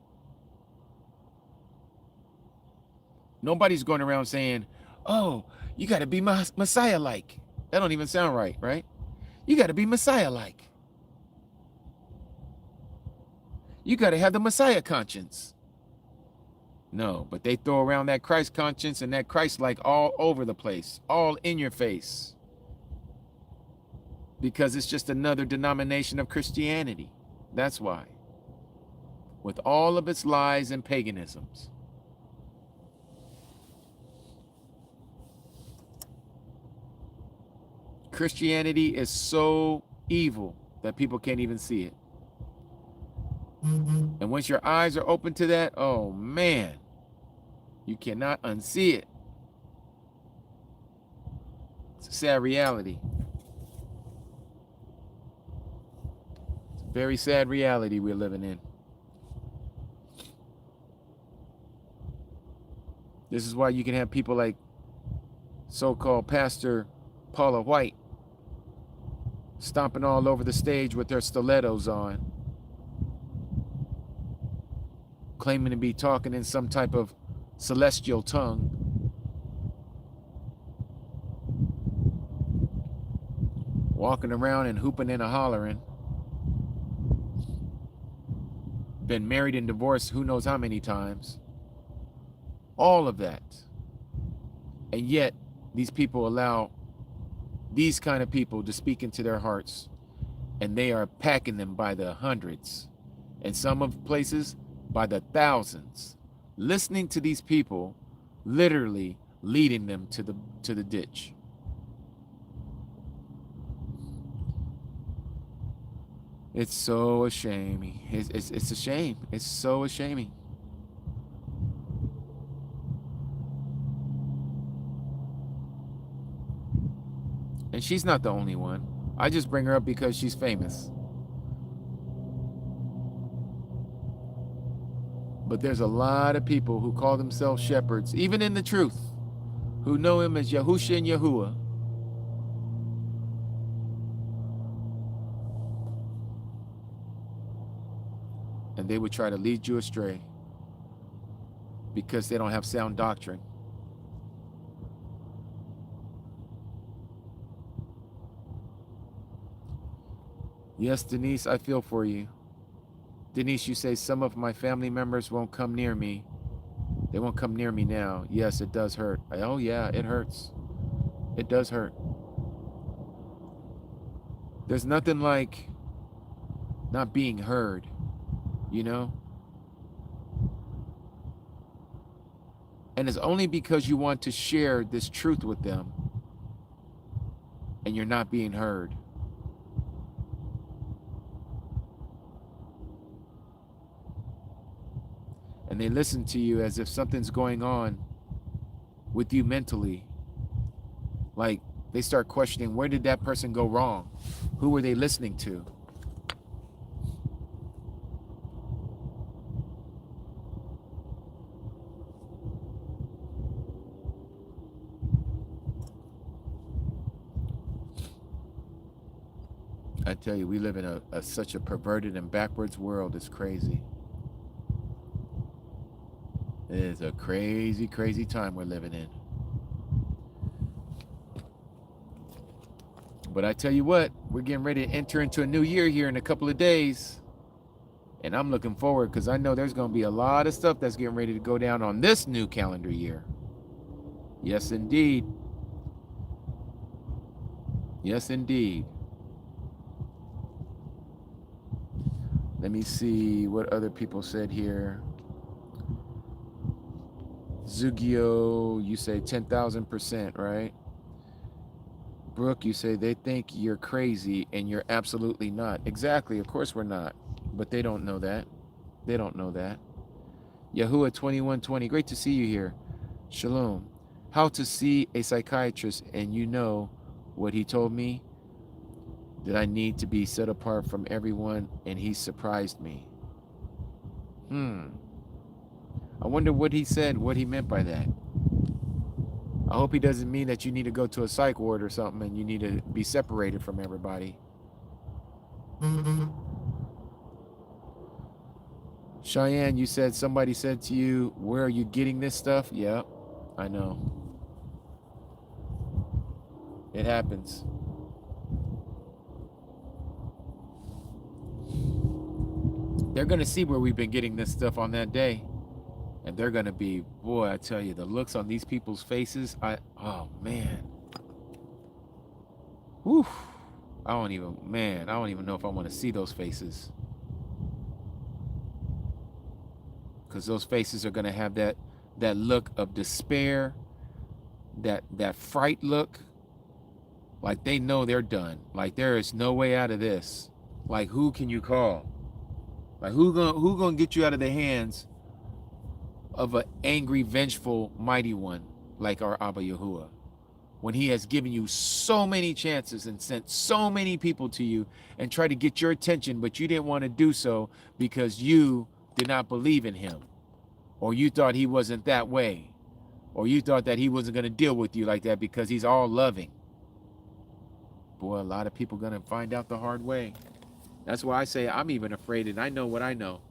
Nobody's going around saying, oh, you got to be Messiah-like. That don't even sound right, right? You got to be Messiah-like. You got to have the Messiah conscience. No, but they throw around that Christ conscience and that Christ-like all over the place, all in your face. Because it's just another denomination of Christianity. That's why. With all of its lies and paganisms. Christianity is so evil that people can't even see it. And once your eyes are open to that, oh man, you cannot unsee it. It's a sad reality. It's a very sad reality we're living in. This is why you can have people like so-called Pastor Paula White, stomping all over the stage with their stilettos on, claiming to be talking in some type of celestial tongue. Walking around and hooping and hollering. Been married and divorced who knows how many times. All of that. And yet, these people allow these kind of people to speak into their hearts. And they are packing them by the hundreds. In some of places, by the thousands. Listening to these people, literally leading them to the ditch. It's so ashaming. It's a shame. It's so ashaming. And she's not the only one. I just bring her up because she's famous. But there's a lot of people who call themselves shepherds, even in the truth, who know him as Yahusha and Yahuwah. And they would try to lead you astray because they don't have sound doctrine. Yes, Denise, I feel for you. Denise, you say some of my family members won't come near me. They won't come near me now. Yes, it does hurt. Oh yeah, it hurts. It does hurt. There's nothing like not being heard, you know? And it's only because you want to share this truth with them and you're not being heard. And they listen to you as if something's going on with you mentally. Like they start questioning, where did that person go wrong? Who were they listening to? I tell you, we live in such a perverted and backwards world. It's crazy. It is a crazy, crazy time we're living in. But I tell you what, we're getting ready to enter into a new year here in a couple of days. And I'm looking forward because I know there's going to be a lot of stuff that's getting ready to go down on this new calendar year. Yes, indeed. Yes, indeed. Let me see what other people said here. Zugio, you say 10,000%, right? Brooke, you say they think you're crazy and you're absolutely not. Exactly, of course we're not. But they don't know that. They don't know that. Yahuwah 2120, great to see you here. Shalom. How to see a psychiatrist, and you know what he told me? That I need to be set apart from everyone, and he surprised me. I wonder what he said, what he meant by that. I hope he doesn't mean that you need to go to a psych ward or something and you need to be separated from everybody. Cheyenne, you said somebody said to you, where are you getting this stuff? Yeah, I know. It happens. They're going to see where we've been getting this stuff on that day. And they're going to be, boy, I tell you, the looks on these people's faces, oh, man. Whew. I don't even know if I want to see those faces. Because those faces are going to have that look of despair, that fright look. Like they know they're done. Like there is no way out of this. Like who can you call? Like who gonna get you out of the hands of an angry, vengeful, mighty one like our Abba Yahuwah, when he has given you so many chances and sent so many people to you and tried to get your attention, but you didn't want to do so because you did not believe in him, or you thought he wasn't that way, or you thought that he wasn't going to deal with you like that because he's all loving. boy, a lot of people gonna find out the hard way. That's why I say I'm even afraid, and I know what I know,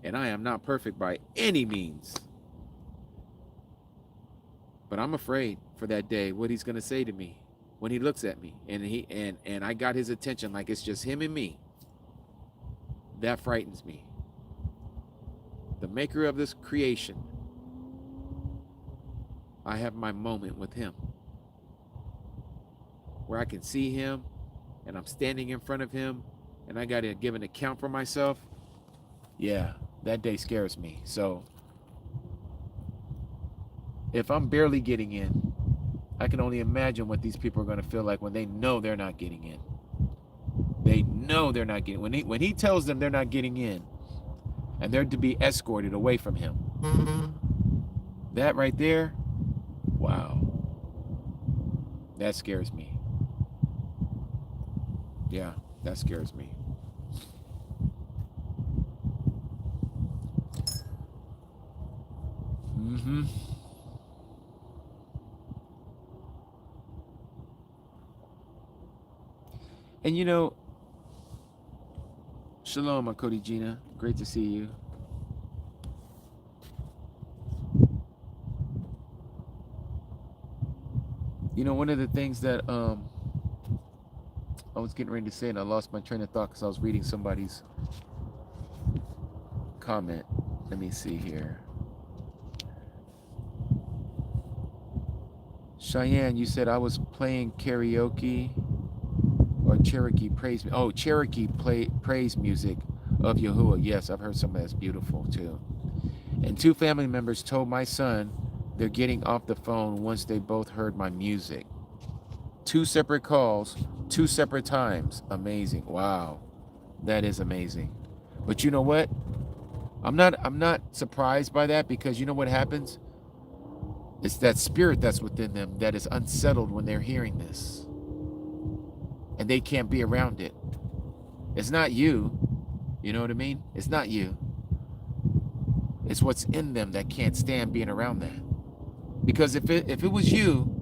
and I am not perfect by any means. But I'm afraid for that day, what he's gonna say to me when he looks at me, and I got his attention like it's just him and me. That frightens me. The maker of this creation, I have my moment with him where I can see him and I'm standing in front of him and I got to give an account for myself. Yeah, that day scares me. So if I'm barely getting in, I can only imagine what these people are going to feel like when they know they're not getting in. They know they're not getting, when he tells them they're not getting in and they're to be escorted away from him. That right there, wow. That scares me. Yeah, that scares me. Mm-hmm. And you know, shalom, Akodi Gina. Great to see you. You know, one of the things that I was getting ready to say and I lost my train of thought because I was reading somebody's comment. Let me see here. Cheyenne, you said I was playing karaoke or Cherokee praise. Oh, Cherokee praise music of Yahuwah. Yes, I've heard some of that's beautiful too. And 2 family members told my son they're getting off the phone once they both heard my music. 2 separate calls, 2 separate times. Amazing. Wow. That is amazing. But you know what? I'm not surprised by that because you know what happens? It's that spirit that's within them that is unsettled when they're hearing this. And they can't be around it. It's not you. You know what I mean? It's not you. It's what's in them that can't stand being around that. Because if it was you,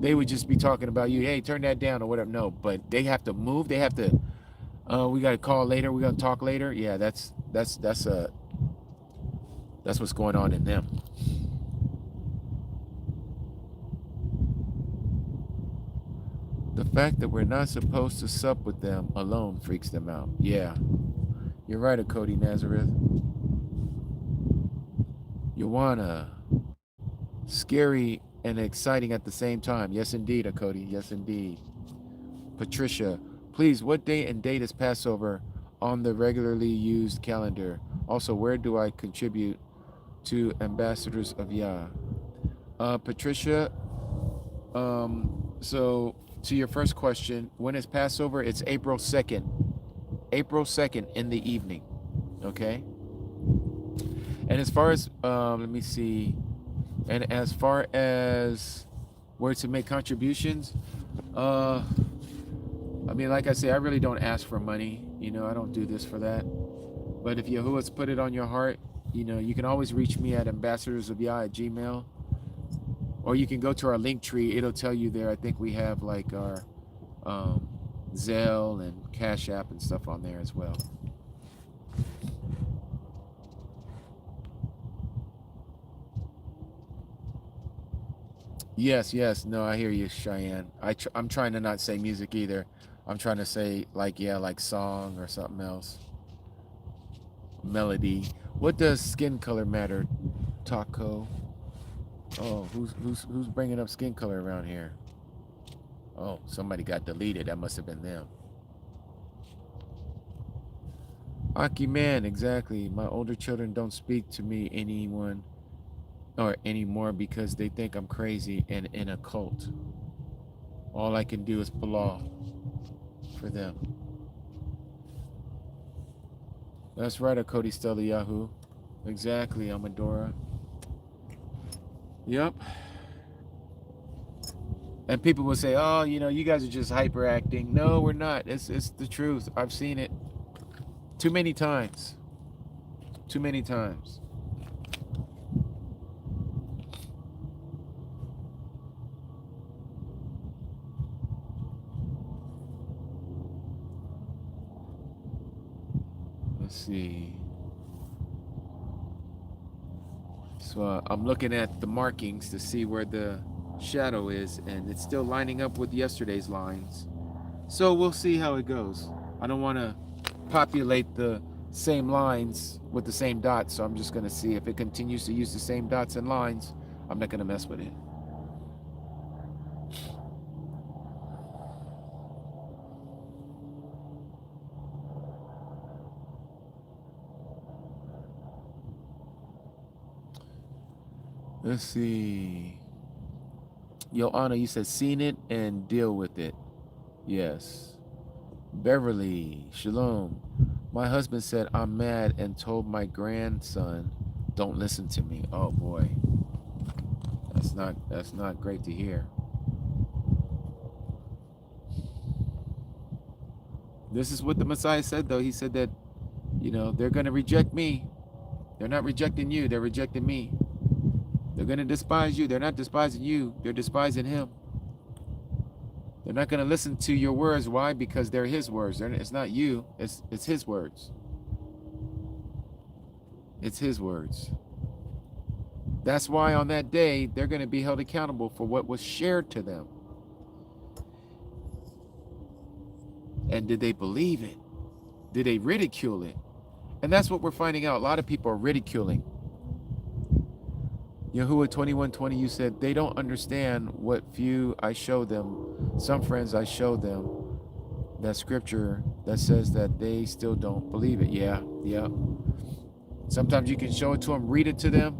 they would just be talking about you. Hey, turn that down or whatever. No, but they have to move. They have to. We got to call later. We got to talk later. Yeah, that's what's going on in them. The fact that we're not supposed to sup with them alone freaks them out. Yeah, you're right, Akodi Nazareth. Joanna, scary and exciting at the same time. Yes, indeed, Akodi. Yes, indeed. Patricia, please, what day and date is Passover on the regularly used calendar? Also, where do I contribute to Ambassadors of YAH? Patricia, so to your first question, when is Passover? It's April 2nd. April 2nd in the evening. Okay? And as far as, let me see. And as far as where to make contributions, I mean, like I say, I really don't ask for money. You know, I don't do this for that. But if Yahuwah's put it on your heart, you know, you can always reach me at ambassadorsofyah@gmail.com. Or you can go to our link tree. It'll tell you there. I think we have like our Zelle and Cash App and stuff on there as well. Yes, yes. No, I hear you, Cheyenne. I'm trying to not say music either. I'm trying to say like, yeah, like song or something else. Melody. What does skin color matter, Taco? Oh, who's bringing up skin color around here? Oh, somebody got deleted. That must have been them. Aki man, exactly. My older children don't speak to me anymore because they think I'm crazy and in a cult. All I can do is blah for them. That's right, Akodi Stella Yahoo. Exactly, Amadora. Yep. And people will say, oh, you know, you guys are just hyperacting. No, we're not. It's the truth. I've seen it too many times. Too many times. Let's see. So I'm looking at the markings to see where the shadow is, and it's still lining up with yesterday's lines. So we'll see how it goes. I don't want to populate the same lines with the same dots, so I'm just going to see if it continues to use the same dots and lines. I'm not going to mess with it. Let's see. Yo, Anna, you said seen it and deal with it. Yes. Beverly, shalom. My husband said I'm mad and told my grandson, don't listen to me. Oh boy. That's not great to hear. This is what the Messiah said though. He said that, they're going to reject me. They're not rejecting you, they're rejecting me. They're going to despise you. They're not despising you, they're despising him. They're not going to listen to your words. Why? Because they're his words. It's not you. It's his words. It's his words. That's why on that day, they're going to be held accountable for what was shared to them. And did they believe it? Did they ridicule it? And that's what we're finding out. A lot of people are ridiculing. Yahuwah 21:20, you said, they don't understand what few I show them. Some friends I show them that scripture that says that they still don't believe it. Yeah. Sometimes you can show it to them, read it to them.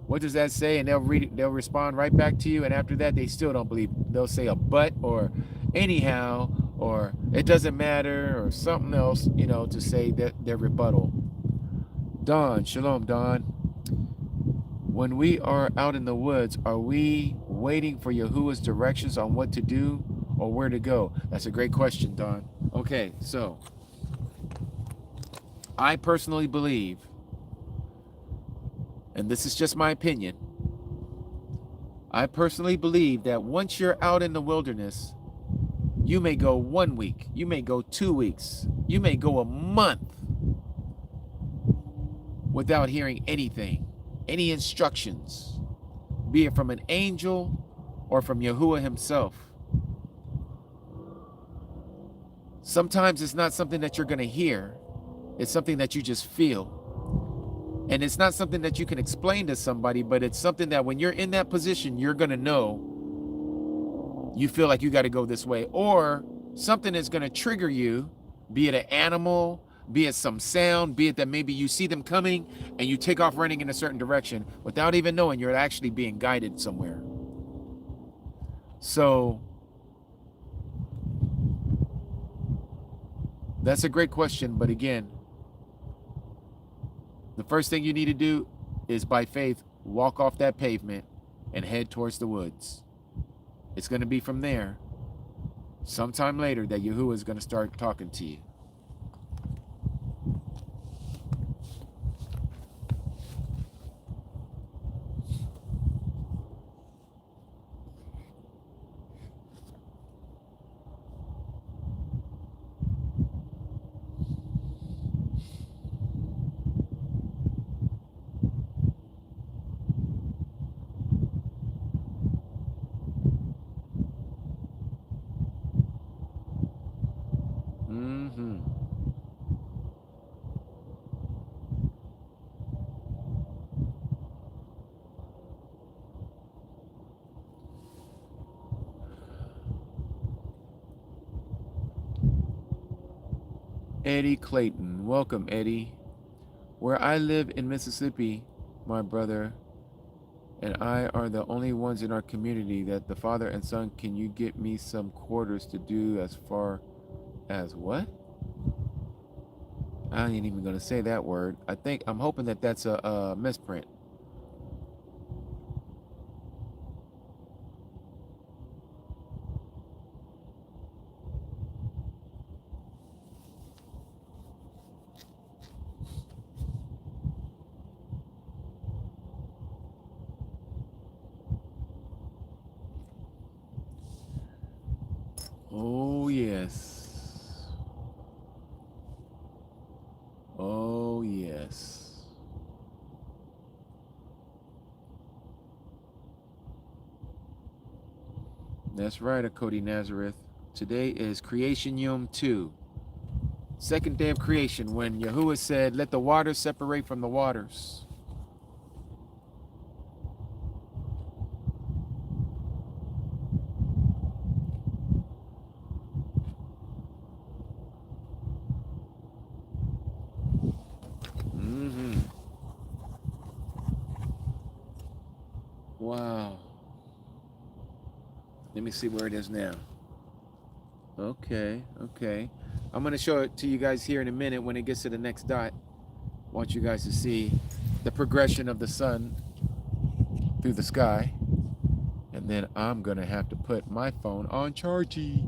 What does that say? And they'll read it, they'll respond right back to you. And after that, they still don't believe it. They'll say a but or anyhow, or it doesn't matter, or something else, to say that their rebuttal. Don, shalom, Don. When we are out in the woods, are we waiting for Yahuwah's directions on what to do or where to go? That's a great question, Don. Okay, so I personally believe, and this is just my opinion, I personally believe that once you're out in the wilderness, you may go 1 week, you may go 2 weeks, you may go a month without hearing anything, any instructions, be it from an angel or from Yahuwah himself. Sometimes it's not something that you're going to hear. It's something that you just feel. And it's not something that you can explain to somebody, but it's something that when you're in that position, you're going to know you feel like you got to go this way. Or something is going to trigger you, be it an animal, be it some sound, be it that maybe you see them coming and you take off running in a certain direction without even knowing you're actually being guided somewhere. So that's a great question. But again, the first thing you need to do is by faith, walk off that pavement and head towards the woods. It's going to be from there, sometime later, that Yahuwah is going to start talking to you. Eddie Clayton, welcome, Eddie. Where I live in Mississippi, my brother and I are the only ones in our community that the father and son, can you get me some quarters to do as far as what? I ain't even going to say that word. I'm hoping that that's a misprint. Oh, yes. Oh, That's right, Cody Nazareth. Today is Creation Yom 2. Second day of creation, when Yahuwah said, let the waters separate from the waters. Wow. Let me see where it is now. Okay. I'm going to show it to you guys here in a minute when it gets to the next dot. I want you guys to see the progression of the sun through the sky. And then I'm going to have to put my phone on chargey.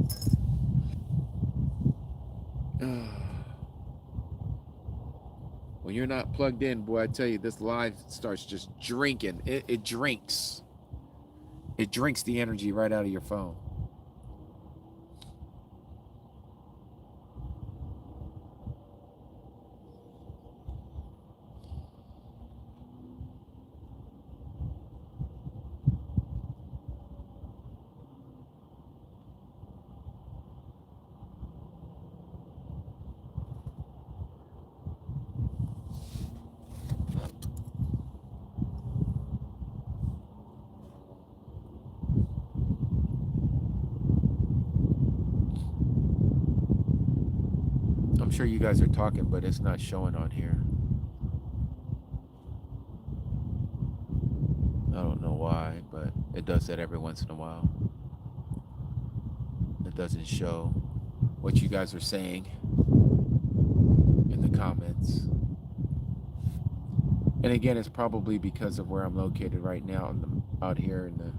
When you're not plugged in, boy, I tell you, this live starts just drinking. It drinks. It drinks the energy right out of your phone. I'm sure you guys are talking, but it's not showing on here. I don't know why, but it does that every once in a while. It doesn't show what you guys are saying in the comments. And again, it's probably because of where I'm located right now, out here in the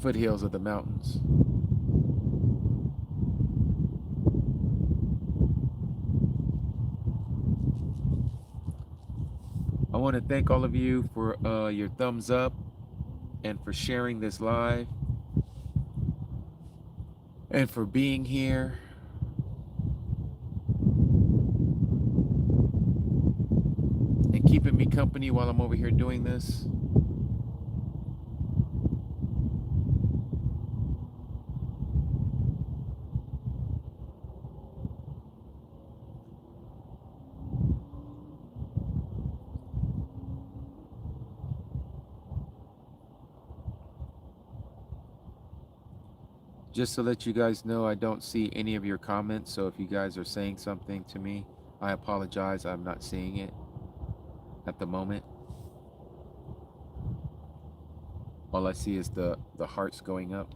foothills of the mountains. I want to thank all of you for your thumbs up and for sharing this live and for being here. And keeping me company while I'm over here doing this. Just to let you guys know, I don't see any of your comments, so if you guys are saying something to me, I apologize. I'm not seeing it at the moment. All I see is the hearts going up.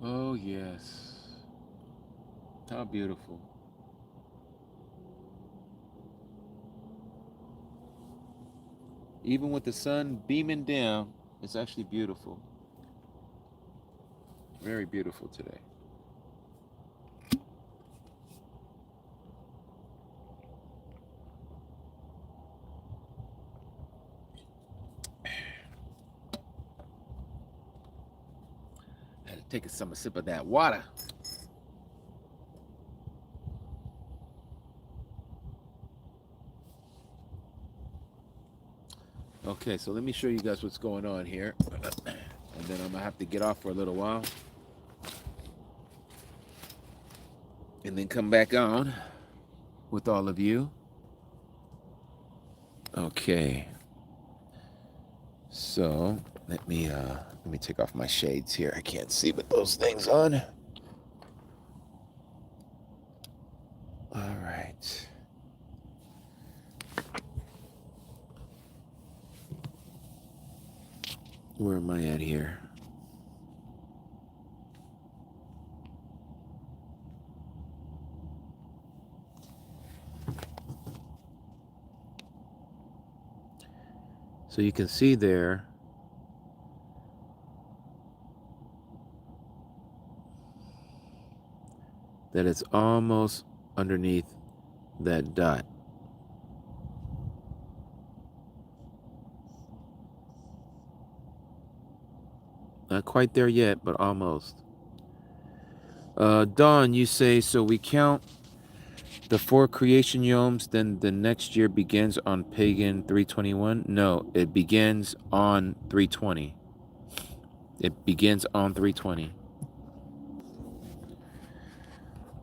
Oh, yes. How beautiful. Even with the sun beaming down, it's actually beautiful. Very beautiful today. Had to take a sip of that water. Okay, so let me show you guys what's going on here. And then I'm gonna have to get off for a little while. And then come back on with all of you. Okay. So let me take off my shades here. I can't see with those things on. All right. Where am I at here? So you can see there that it's almost underneath that dot. Not quite there yet, but almost. Dawn, you say, so we count the 4 creation yoms, then the next year begins on pagan 321? No, it begins on 320. It begins on 320.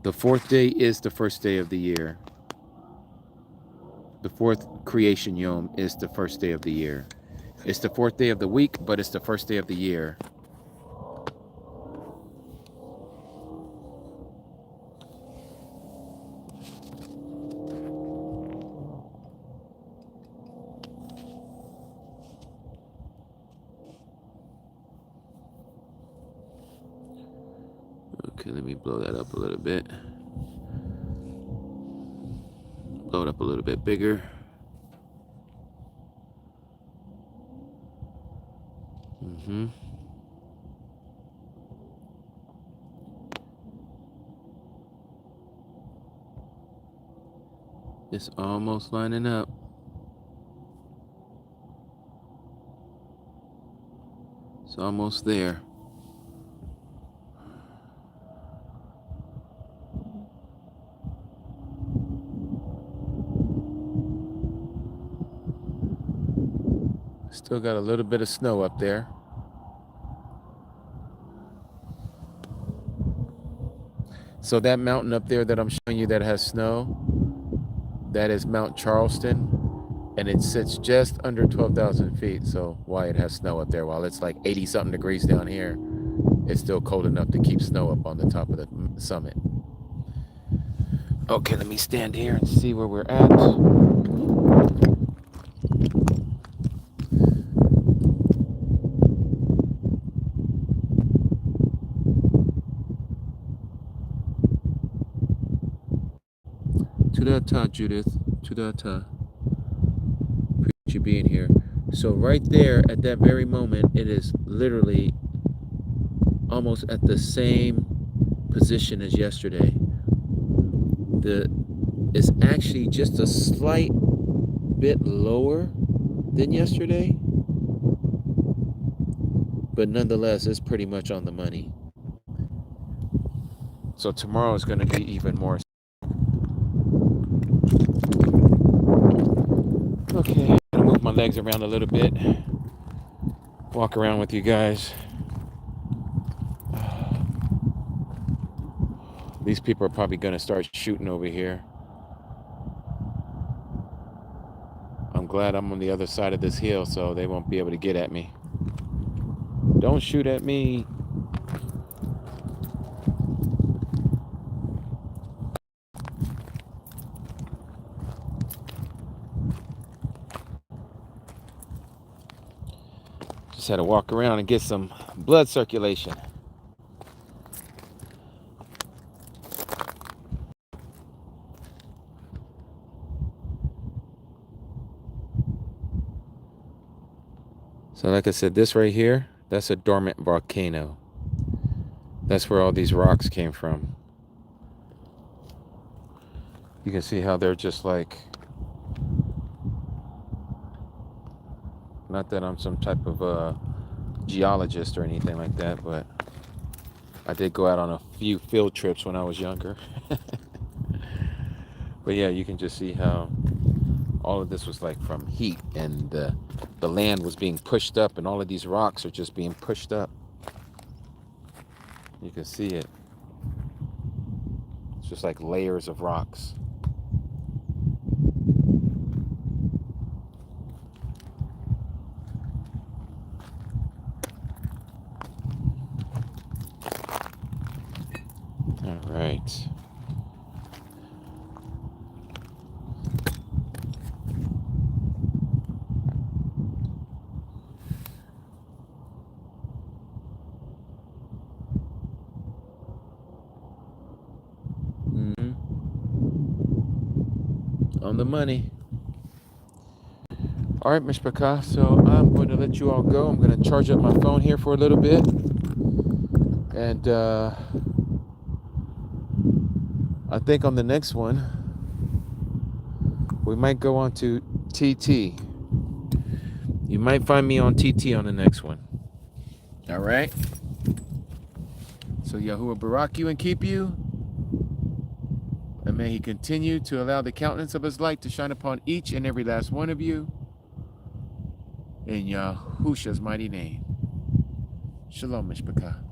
The 4th day is the first day of the year. The 4th creation yom is the first day of the year. It's the 4th day of the week, but it's the first day of the year. Okay, let me blow that up a little bit. Blow it up a little bit bigger. It's almost lining up. It's almost there. Still got a little bit of snow up there. So that mountain up there that I'm showing you that has snow, that is Mount Charleston, and it sits just under 12,000 feet. So why it has snow up there, while it's like 80 something degrees down here, it's still cold enough to keep snow up on the top of the summit. Okay, let me stand here and see where we're at. Tudata, Judith. Tudata. Appreciate you being here. So right there at that very moment, it is literally almost at the same position as yesterday. It's actually just a slight bit lower than yesterday, but nonetheless, it's pretty much on the money. So tomorrow is going to be even more. Okay, I'm gonna move my legs around a little bit, walk around with you guys. These people are probably going to start shooting over here. I'm glad I'm on the other side of this hill, so they won't be able to get at me. Don't shoot at me. Just had to walk around and get some blood circulation. So like I said, this right here, that's a dormant volcano. That's where all these rocks came from. You can see how they're just like, not that I'm some type of geologist or anything like that, but I did go out on a few field trips when I was younger. But yeah, you can just see how all of this was like from heat, and the land was being pushed up, and all of these rocks are just being pushed up. You can see it. It's just like layers of rocks. All right. On the money. All right, Mishpaka, so I'm going to let you all go. I'm going to charge up my phone here for a little bit. And I think on the next one, we might go on to TT. You might find me on TT on the next one. All right? So Yahuwah barak you and keep you. And may he continue to allow the countenance of his light to shine upon each and every last one of you. In Yahusha's mighty name. Shalom, Mishpachah.